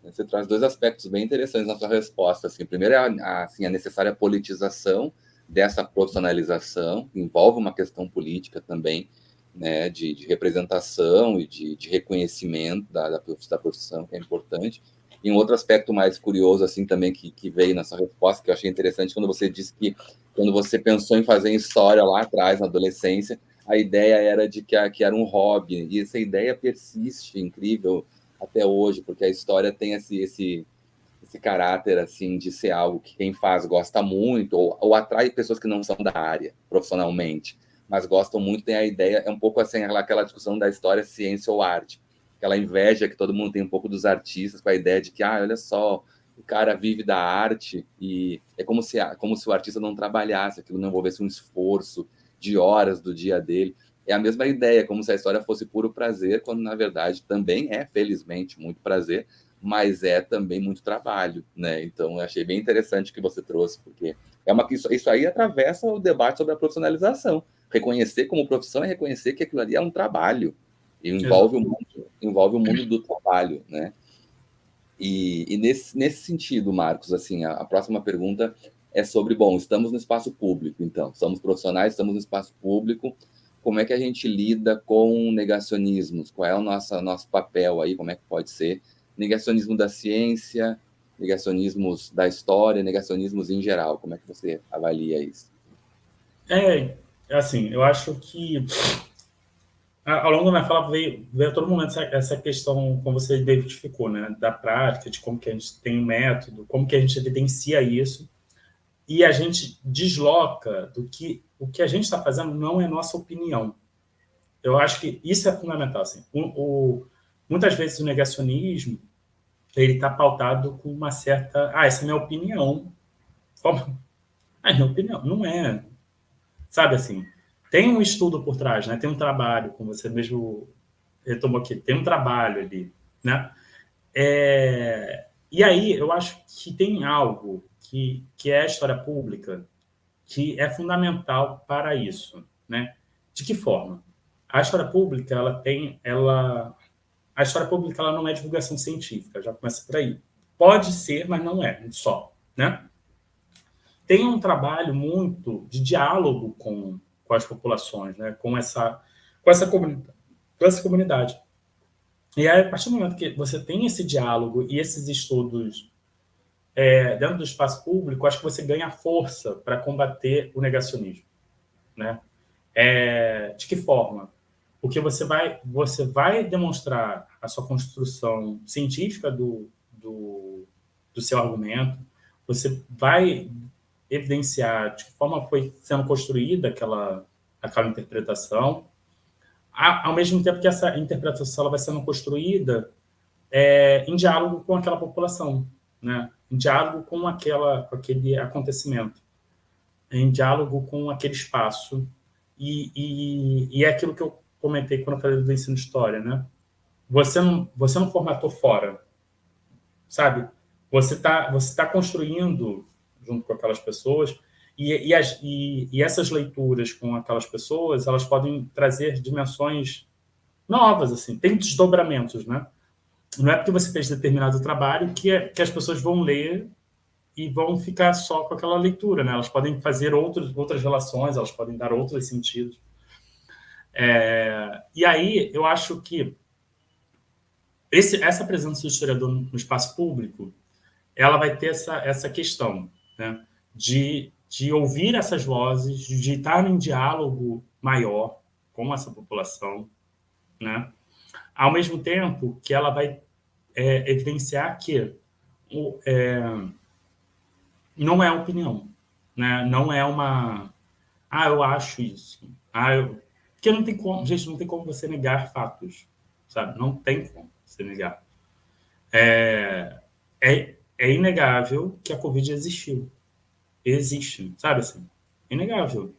Você traz dois aspectos bem interessantes na sua resposta. Assim, primeiro é a necessária politização dessa profissionalização, envolve uma questão política também, né, de representação e de reconhecimento da profissão, que é importante. E um outro aspecto mais curioso assim também que veio nessa resposta, que eu achei interessante, quando você disse que quando você pensou em fazer história lá atrás, na adolescência, a ideia era de que era um hobby, e essa ideia persiste, incrível, até hoje, porque a história tem esse caráter assim de ser algo que quem faz gosta muito, ou atrai pessoas que não são da área profissionalmente, mas gostam muito. Tem a ideia, é um pouco assim aquela discussão da história ciência ou arte, aquela inveja que todo mundo tem um pouco dos artistas, com a ideia de que olha só, o cara vive da arte, e é como se o artista não trabalhasse, aquilo não envolvesse um esforço de horas do dia dele. É a mesma ideia, como se a história fosse puro prazer, quando na verdade também é, felizmente, muito prazer, mas é também muito trabalho, né? Então, eu achei bem interessante o que você trouxe, porque isso aí atravessa o debate sobre a profissionalização. Reconhecer como profissão é reconhecer que aquilo ali é um trabalho, e envolve o mundo do trabalho, né? E nesse sentido, Marcos, assim, a próxima pergunta é sobre, bom, estamos no espaço público, então, somos profissionais, estamos no espaço público, como é que a gente lida com negacionismos? Qual é o nosso papel aí? Como é que pode ser? Negacionismo da ciência, negacionismos da história, negacionismos em geral, como é que você avalia isso?
Assim, eu acho que ao longo da minha fala veio a todo momento essa questão, como você identificou, né, da prática, de como que a gente tem um método, como que a gente evidencia isso, e a gente desloca do que o que a gente está fazendo não é nossa opinião. Eu acho que isso é fundamental. Assim. Muitas vezes o negacionismo ele está pautado com uma certa... essa é a minha opinião. Como? Minha opinião. Não é. Sabe assim? Tem um estudo por trás, né? Tem um trabalho, como você mesmo retomou aqui, tem um trabalho ali, né? E aí eu acho que tem algo que é a história pública que é fundamental para isso, né? De que forma? A história pública, a história pública ela não é divulgação científica, já começa por aí. Pode ser, mas não é só, né? Tem um trabalho muito de diálogo com as populações, né? Com essa comunidade. E aí, a partir do momento que você tem esse diálogo e esses estudos dentro do espaço público, acho que você ganha força para combater o negacionismo, né? De que forma? Porque você vai demonstrar a sua construção científica do seu argumento, você vai evidenciar de que forma foi sendo construída aquela interpretação, ao mesmo tempo que essa interpretação ela vai sendo construída em diálogo com aquela população, né? Em diálogo com aquele acontecimento, em diálogo com aquele espaço. E é aquilo que eu comentei quando eu falei do ensino de história, né? Você não formatou fora, sabe? Você tá construindo junto com aquelas pessoas e essas leituras com aquelas pessoas, elas podem trazer dimensões novas, assim. Tem desdobramentos, né? Não é porque você fez determinado trabalho que as pessoas vão ler e vão ficar só com aquela leitura, né? Elas podem fazer outras relações, elas podem dar outros sentidos. E aí, eu acho que essa presença do historiador no espaço público, ela vai ter essa questão, né? De ouvir essas vozes, de estar em diálogo maior com essa população, né? Ao mesmo tempo que ela vai evidenciar que não é opinião, né? Não é eu acho isso. Porque não tem como, gente, não tem como você negar fatos, sabe? Não tem como você negar. É inegável que a Covid existiu. Existe, sabe assim? É inegável.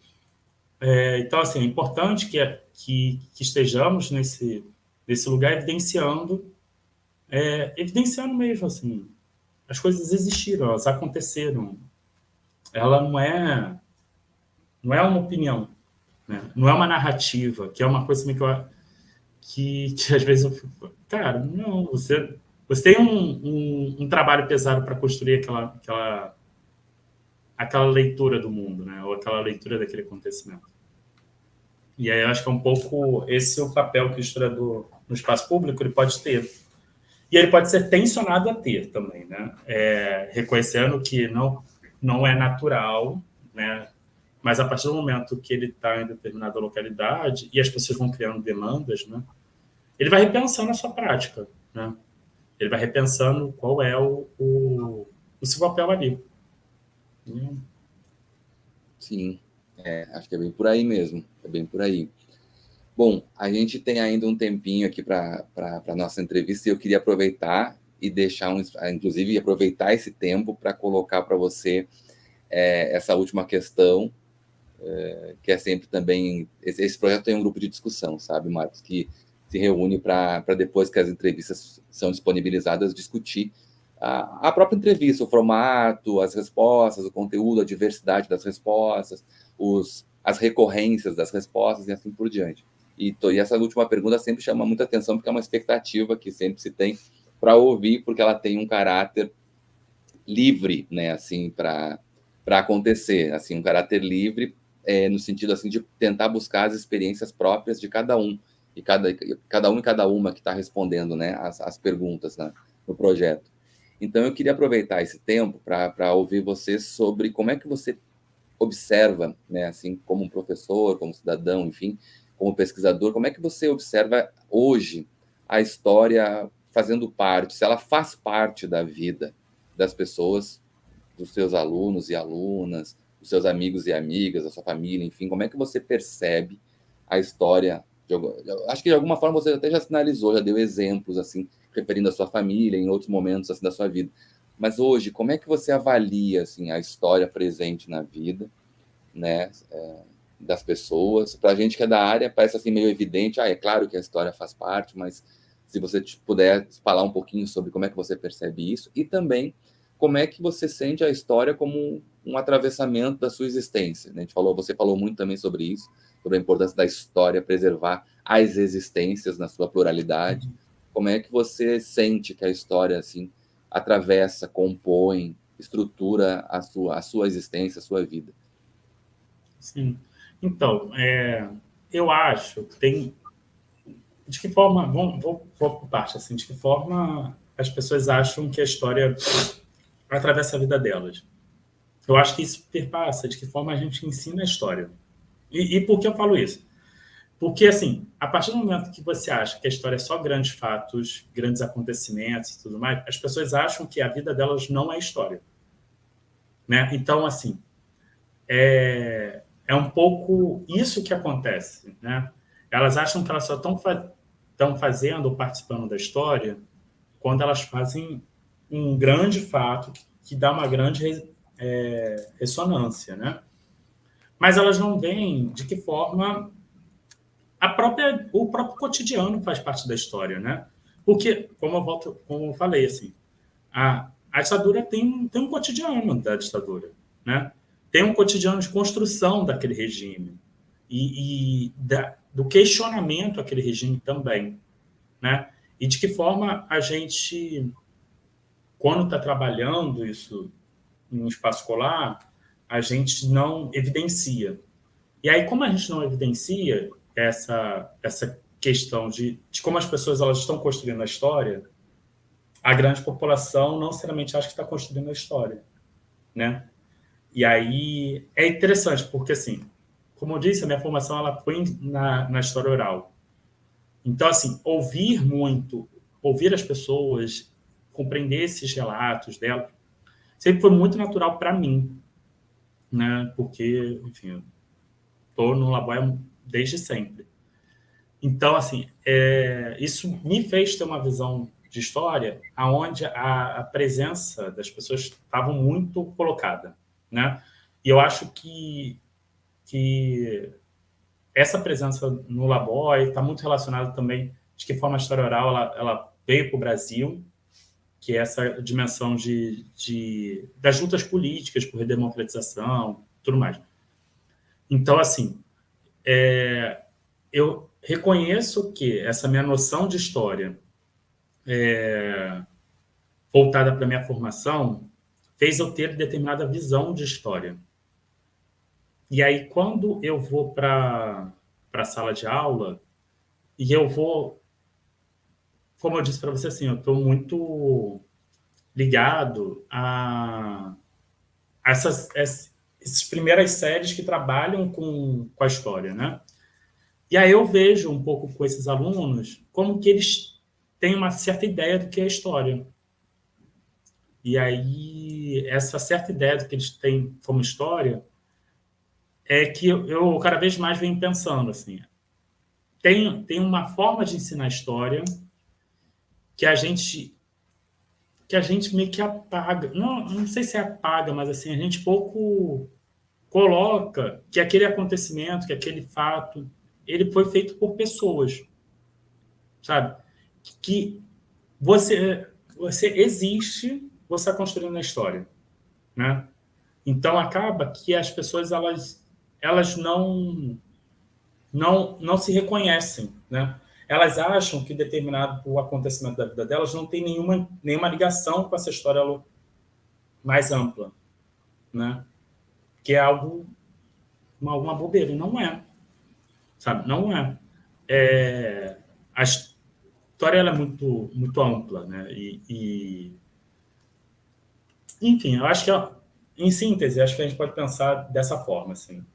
Então, assim, é importante que estejamos nesse lugar evidenciando mesmo, assim, as coisas existiram, elas aconteceram. Ela não é uma opinião, né? Não é uma narrativa, que é uma coisa assim, que às vezes eu fico, cara, não, você tem um trabalho pesado para construir aquela leitura do mundo, né? Ou aquela leitura daquele acontecimento. E aí eu acho que é um pouco esse o papel que o historiador no espaço público ele pode ter. E ele pode ser tensionado a ter também, né? Reconhecendo que não é natural, né? Mas a partir do momento que ele está em determinada localidade e as pessoas vão criando demandas, né? Ele vai repensando a sua prática, né? Ele vai repensando qual é o seu papel ali.
Sim, acho que é bem por aí mesmo, é bem por aí. Bom, a gente tem ainda um tempinho aqui para a nossa entrevista e eu queria aproveitar e inclusive aproveitar esse tempo para colocar para você essa última questão, que é sempre também... Esse projeto tem um grupo de discussão, sabe, Marcos, que se reúne para depois que as entrevistas são disponibilizadas, discutir a própria entrevista, o formato, as respostas, o conteúdo, a diversidade das respostas, as recorrências das respostas e assim por diante. E essa última pergunta sempre chama muita atenção, porque é uma expectativa que sempre se tem para ouvir, porque ela tem um caráter livre, né, assim, para acontecer, assim, um caráter livre, no sentido assim de tentar buscar as experiências próprias de cada um e cada um e cada uma que está respondendo, né, as perguntas, né, no projeto. Então eu queria aproveitar esse tempo para ouvir você sobre como é que você observa, né, assim, como um professor, como cidadão, enfim, como pesquisador, como é que você observa hoje a história fazendo parte, se ela faz parte da vida das pessoas, dos seus alunos e alunas, dos seus amigos e amigas, da sua família, enfim, como é que você percebe a história? Acho que de alguma forma você até já sinalizou, já deu exemplos, assim, referindo à sua família, em outros momentos assim, da sua vida. Mas hoje, como é que você avalia assim, a história presente na vida, né, das pessoas? Para a gente que é da área, parece assim meio evidente, é claro que a história faz parte, mas se você puder falar um pouquinho sobre como é que você percebe isso, e também como é que você sente a história como um atravessamento da sua existência, né? Você falou muito também sobre isso, sobre a importância da história preservar as existências na sua pluralidade. Como é que você sente que a história assim atravessa, compõe, estrutura a sua existência, a sua vida?
Sim. Então, eu acho que tem... De que forma... vou por parte, assim. De que forma as pessoas acham que a história atravessa a vida delas? Eu acho que isso perpassa de que forma a gente ensina a história. E por que eu falo isso? Porque, assim, a partir do momento que você acha que a história é só grandes fatos, grandes acontecimentos e tudo mais, as pessoas acham que a vida delas não é história, né? Então, assim, é um pouco isso que acontece, né? Elas acham que elas só estão fazendo ou participando da história quando elas fazem um grande fato que dá uma grande ressonância, né? Mas elas não veem de que forma o próprio cotidiano faz parte da história, né? Porque, como eu falei, assim, a ditadura tem um cotidiano da ditadura, né? Tem um cotidiano de construção daquele regime do questionamento daquele regime também, né? E de que forma a gente, quando está trabalhando isso em um espaço escolar, a gente não evidencia. E aí, como a gente não evidencia essa questão de como as pessoas elas estão construindo a história, a grande população não necessariamente acha que está construindo a história, né? E aí é interessante, porque, assim, como eu disse, a minha formação ela foi na história oral. Então, assim, ouvir as pessoas, compreender esses relatos dela, sempre foi muito natural para mim, né? Porque, enfim, estou no Laboia desde sempre. Então, assim, isso me fez ter uma visão de história aonde a presença das pessoas estava muito colocada, né? E eu acho que essa presença no Laboy está muito relacionada também de que forma a história oral ela veio para o Brasil, que é essa dimensão das lutas políticas por redemocratização, tudo mais. Então, assim, eu reconheço que essa minha noção de história voltada para a minha formação fez eu ter determinada visão de história. E aí, quando eu vou para a sala de aula, e eu vou, como eu disse para você, assim, eu estou muito ligado a essas primeiras séries que trabalham com a história, né? E aí eu vejo um pouco com esses alunos como que eles têm uma certa ideia do que é história. E aí essa certa ideia do que eles têm como história é que eu cada vez mais venho pensando assim, tem uma forma de ensinar história que a gente meio que apaga, não sei se é apaga, mas assim a gente pouco coloca que aquele acontecimento, que aquele fato, ele foi feito por pessoas, sabe? Que você existe, você está construindo a história, né? Então acaba que as pessoas elas não se reconhecem, né? elas acham que determinado acontecimento da vida delas não tem nenhuma ligação com essa história mais ampla, né? Que é algo, uma bobeira, e não é, sabe? Não é. A história ela é muito ampla, né? Enfim, eu acho que, em síntese, acho que a gente pode pensar dessa forma, assim.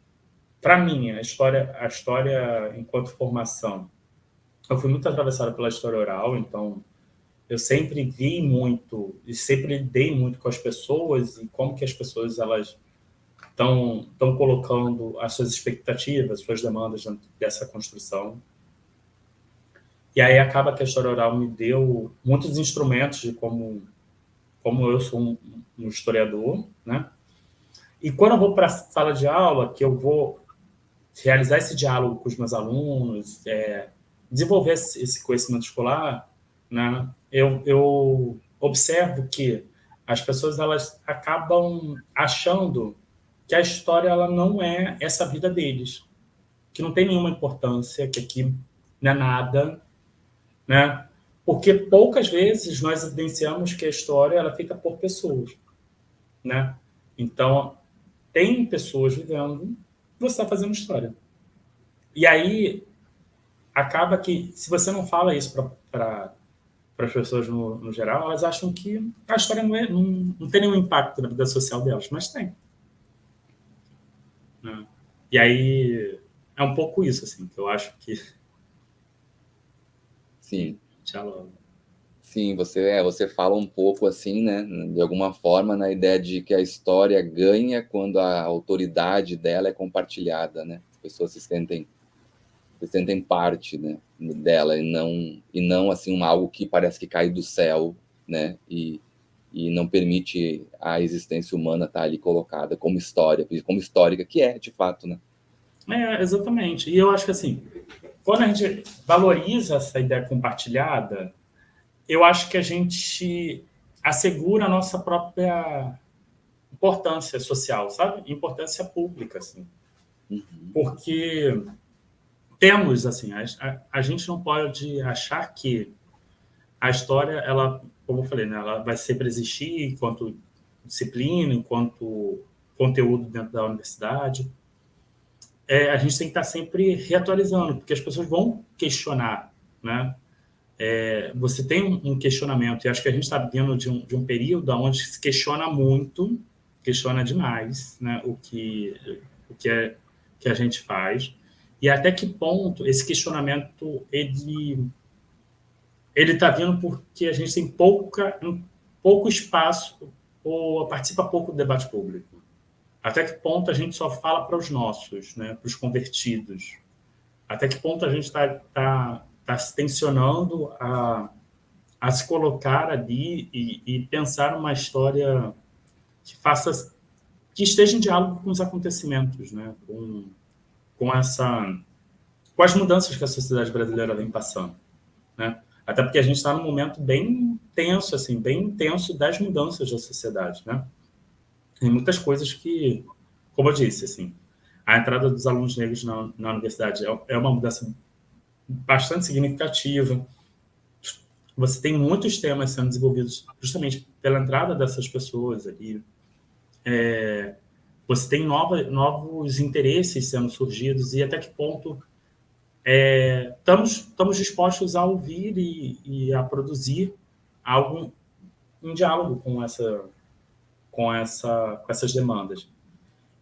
Para mim, a história enquanto formação, eu fui muito atravessado pela história oral, então eu sempre vi muito e sempre lidei muito com as pessoas e como que as pessoas elas estão colocando as suas expectativas, suas demandas dentro dessa construção. E aí acaba que a história oral me deu muitos instrumentos de como eu sou um historiador, né? E quando eu vou para a sala de aula, que eu vou realizar esse diálogo com os meus alunos, desenvolver esse conhecimento escolar, né? Eu observo que as pessoas elas acabam achando que a história ela não é essa vida deles, que não tem nenhuma importância, que aqui não é nada, né? Porque poucas vezes nós evidenciamos que a história ela é feita por pessoas, né? Então, tem pessoas vivendo, você está fazendo história. E aí, acaba que, se você não fala isso para as pessoas no geral, elas acham que a história não tem nenhum impacto na vida social delas, mas tem. Né? E aí, é um pouco isso, assim, que eu acho que...
Sim.
Tchau.
Sim, você fala um pouco assim, né, de alguma forma, na ideia de que a história ganha quando a autoridade dela é compartilhada, né? As pessoas se sentem parte, né, dela e não assim algo que parece que cai do céu, né? E não permite a existência humana estar ali colocada como história, como histórica que é, de fato, né?
Exatamente. E eu acho que assim, quando a gente valoriza essa ideia compartilhada, eu acho que a gente assegura a nossa própria importância social, sabe? Importância pública, assim.
Uhum.
Porque temos, assim, a gente não pode achar que a história, ela, como eu falei, né, ela vai sempre existir enquanto disciplina, enquanto conteúdo dentro da universidade. A gente tem que estar sempre reatualizando, porque as pessoas vão questionar, né? Você tem um questionamento, e acho que a gente está vindo de um período onde se questiona muito, questiona demais, né, que a gente faz, e até que ponto esse questionamento ele está vindo porque a gente tem pouco espaço ou participa pouco do debate público. Até que ponto a gente só fala para os nossos, né, para os convertidos? Até que ponto a gente está se tensionando a se colocar ali e pensar uma história que esteja em diálogo com os acontecimentos, né? Com com as mudanças que a sociedade brasileira vem passando, né? Até porque a gente está num momento bem tenso, assim, bem intenso das mudanças da sociedade, né? Tem muitas coisas que, como eu disse, assim, a entrada dos alunos negros na universidade é uma mudança bastante significativa. Você tem muitos temas sendo desenvolvidos justamente pela entrada dessas pessoas ali. Você tem novos interesses sendo surgidos e até que ponto estamos dispostos a ouvir e a produzir algo em diálogo com essas demandas.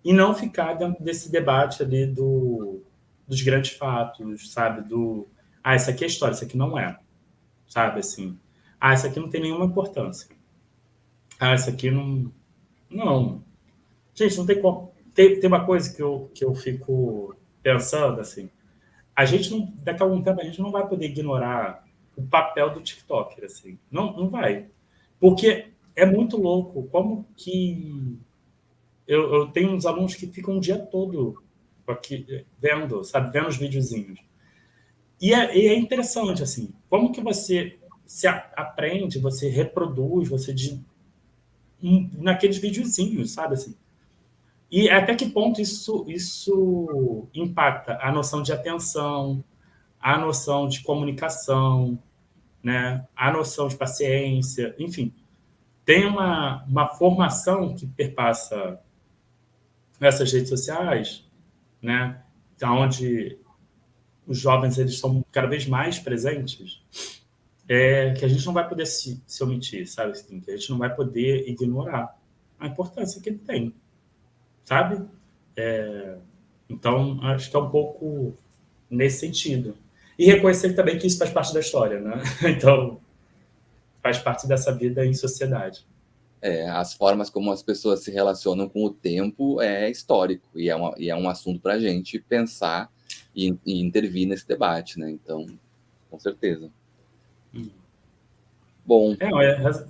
E não ficar dentro desse debate ali dos grandes fatos, sabe? Isso aqui é história, isso aqui não é, sabe? Assim, isso aqui não tem nenhuma importância. Isso aqui não... Não. Gente, não tem como... Tem uma coisa que eu fico pensando, assim, daqui a algum tempo, a gente não vai poder ignorar o papel do TikToker, assim. Não, não vai. Porque é muito louco como que... Eu tenho uns alunos que ficam o dia todo aqui vendo, sabe? Vendo os videozinhos. E é interessante, assim, como que você se aprende, você reproduz, naqueles videozinhos, sabe, assim. E até que ponto isso impacta a noção de atenção, a noção de comunicação, né? A noção de paciência, enfim, tem uma formação que perpassa essas redes sociais, né? Onde os jovens eles são cada vez mais presentes, que a gente não vai poder se omitir, sabe? Assim, que a gente não vai poder ignorar a importância que ele tem, sabe? Então, acho que é um pouco nesse sentido. E reconhecer também que isso faz parte da história, né? Então, faz parte dessa vida em sociedade.
As formas como as pessoas se relacionam com o tempo é histórico e é um assunto para a gente pensar e intervir nesse debate, né? Então, com certeza. Bom,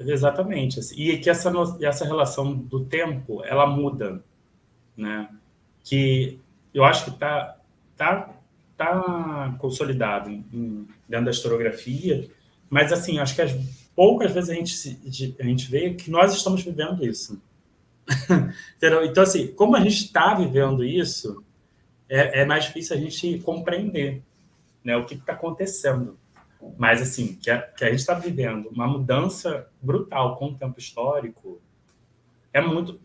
Exatamente. Assim. E que essa relação do tempo, ela muda, né? Que eu acho que tá consolidado dentro da historiografia, mas assim, acho que poucas vezes a gente vê que nós estamos vivendo isso. Entendeu? Então, assim, como a gente está vivendo isso, é mais difícil a gente compreender, né, o que está acontecendo. Mas, assim, que a gente está vivendo uma mudança brutal com o tempo histórico, é muito...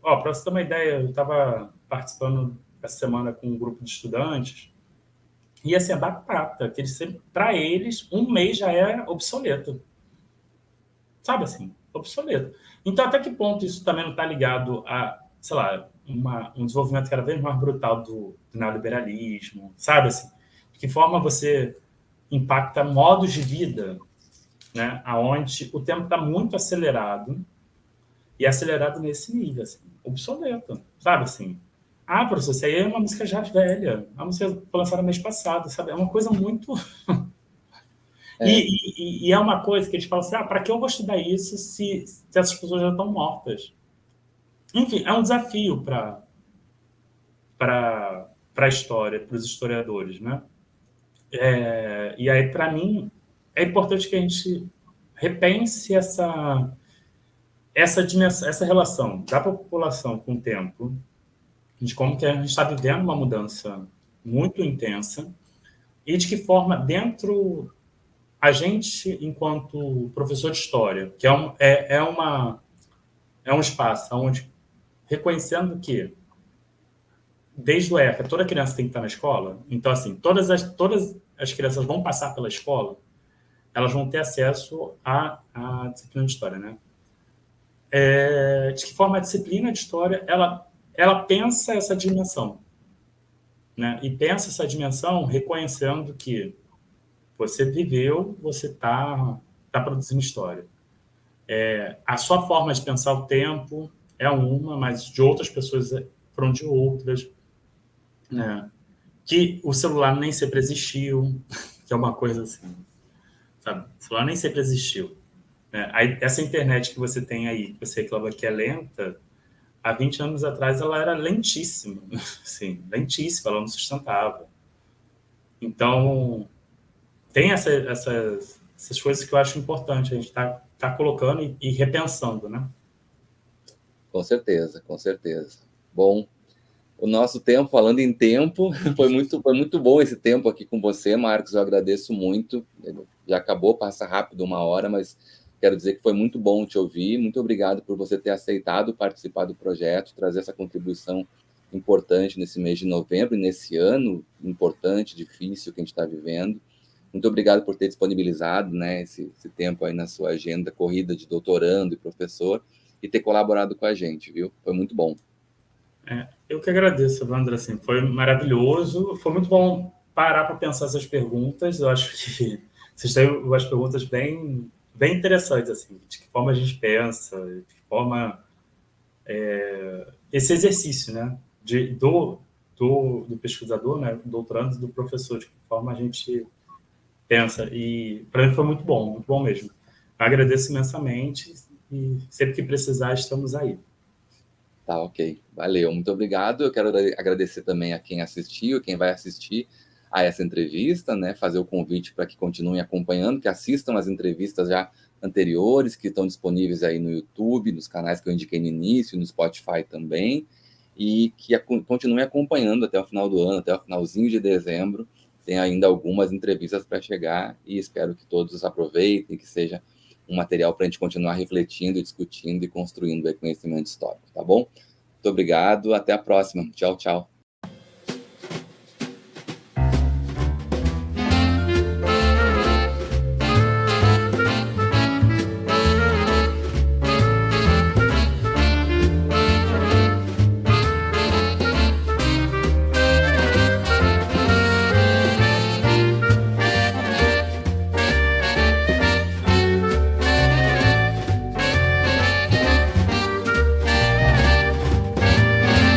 Ó, para você ter uma ideia, eu estava participando essa semana com um grupo de estudantes, e, assim, é batata, que para eles, um mês já é obsoleto. Sabe, assim, obsoleto. Então, até que ponto isso também não está ligado a, sei lá, um desenvolvimento cada vez mais brutal do neoliberalismo, sabe, assim? De que forma você impacta modos de vida, né, aonde o tempo está muito acelerado e acelerado nesse nível, assim, obsoleto, sabe, assim. Ah, professor, isso aí é uma música já velha, a música foi lançada no mês passado, sabe, é uma coisa muito... E é uma coisa que eles falam assim, para que eu vou estudar isso se essas pessoas já estão mortas? Enfim, é um desafio para a história, para os historiadores, né? E aí, para mim, é importante que a gente repense essa relação da população com o tempo, de como que a gente está vivendo uma mudança muito intensa e de que forma, dentro a gente, enquanto professor de história, que é um espaço onde, reconhecendo que, desde o ECA, toda criança tem que estar na escola, então, assim, todas as crianças vão passar pela escola, elas vão ter acesso à disciplina de história, né? De que forma a disciplina de história ela pensa essa dimensão, né? E pensa essa dimensão reconhecendo que você viveu, você tá produzindo história. A sua forma de pensar o tempo é uma, mas de outras pessoas foram de outras, né? Que o celular nem sempre existiu, que é uma coisa assim, sabe? O celular nem sempre existiu. Né? Aí, essa internet que você tem aí, que você reclama que é lenta, há 20 anos atrás ela era lentíssima, assim, lentíssima, ela não sustentava. Então, tem essas coisas que eu acho importante a gente tá colocando e repensando, né?
com certeza, com certeza. Bom, o nosso tempo, falando em tempo, foi muito bom esse tempo aqui com você, Marcos. Eu agradeço muito. Já acabou, passa rápido 1 hora, mas quero dizer que foi muito bom te ouvir. Muito obrigado por você ter aceitado participar do projeto, trazer essa contribuição importante nesse mês de novembro, e nesse ano importante, difícil que a gente está vivendo. Muito obrigado por ter disponibilizado, né, esse tempo aí na sua agenda corrida de doutorando e professor e ter colaborado com a gente, viu? Foi muito bom.
Eu que agradeço, Evandro, assim, foi maravilhoso, foi muito bom parar para pensar essas perguntas. Eu acho que vocês têm umas perguntas bem interessantes, assim, de que forma a gente pensa, de que forma esse exercício, né, do pesquisador, né, do doutorando, do professor, de que forma a gente pensa. E para mim foi muito bom mesmo. Eu agradeço imensamente e sempre que precisar estamos aí.
Tá, ok. Valeu, muito obrigado. Eu quero agradecer também a quem assistiu, quem vai assistir a essa entrevista, né? Fazer o convite para que continuem acompanhando, que assistam as entrevistas já anteriores, que estão disponíveis aí no YouTube, nos canais que eu indiquei no início, no Spotify também, e que continuem acompanhando até o final do ano, até o finalzinho de dezembro, tem ainda algumas entrevistas para chegar e espero que todos aproveitem, que seja um material para a gente continuar refletindo, discutindo e construindo conhecimento histórico, tá bom? Muito obrigado, até a próxima. Tchau, tchau.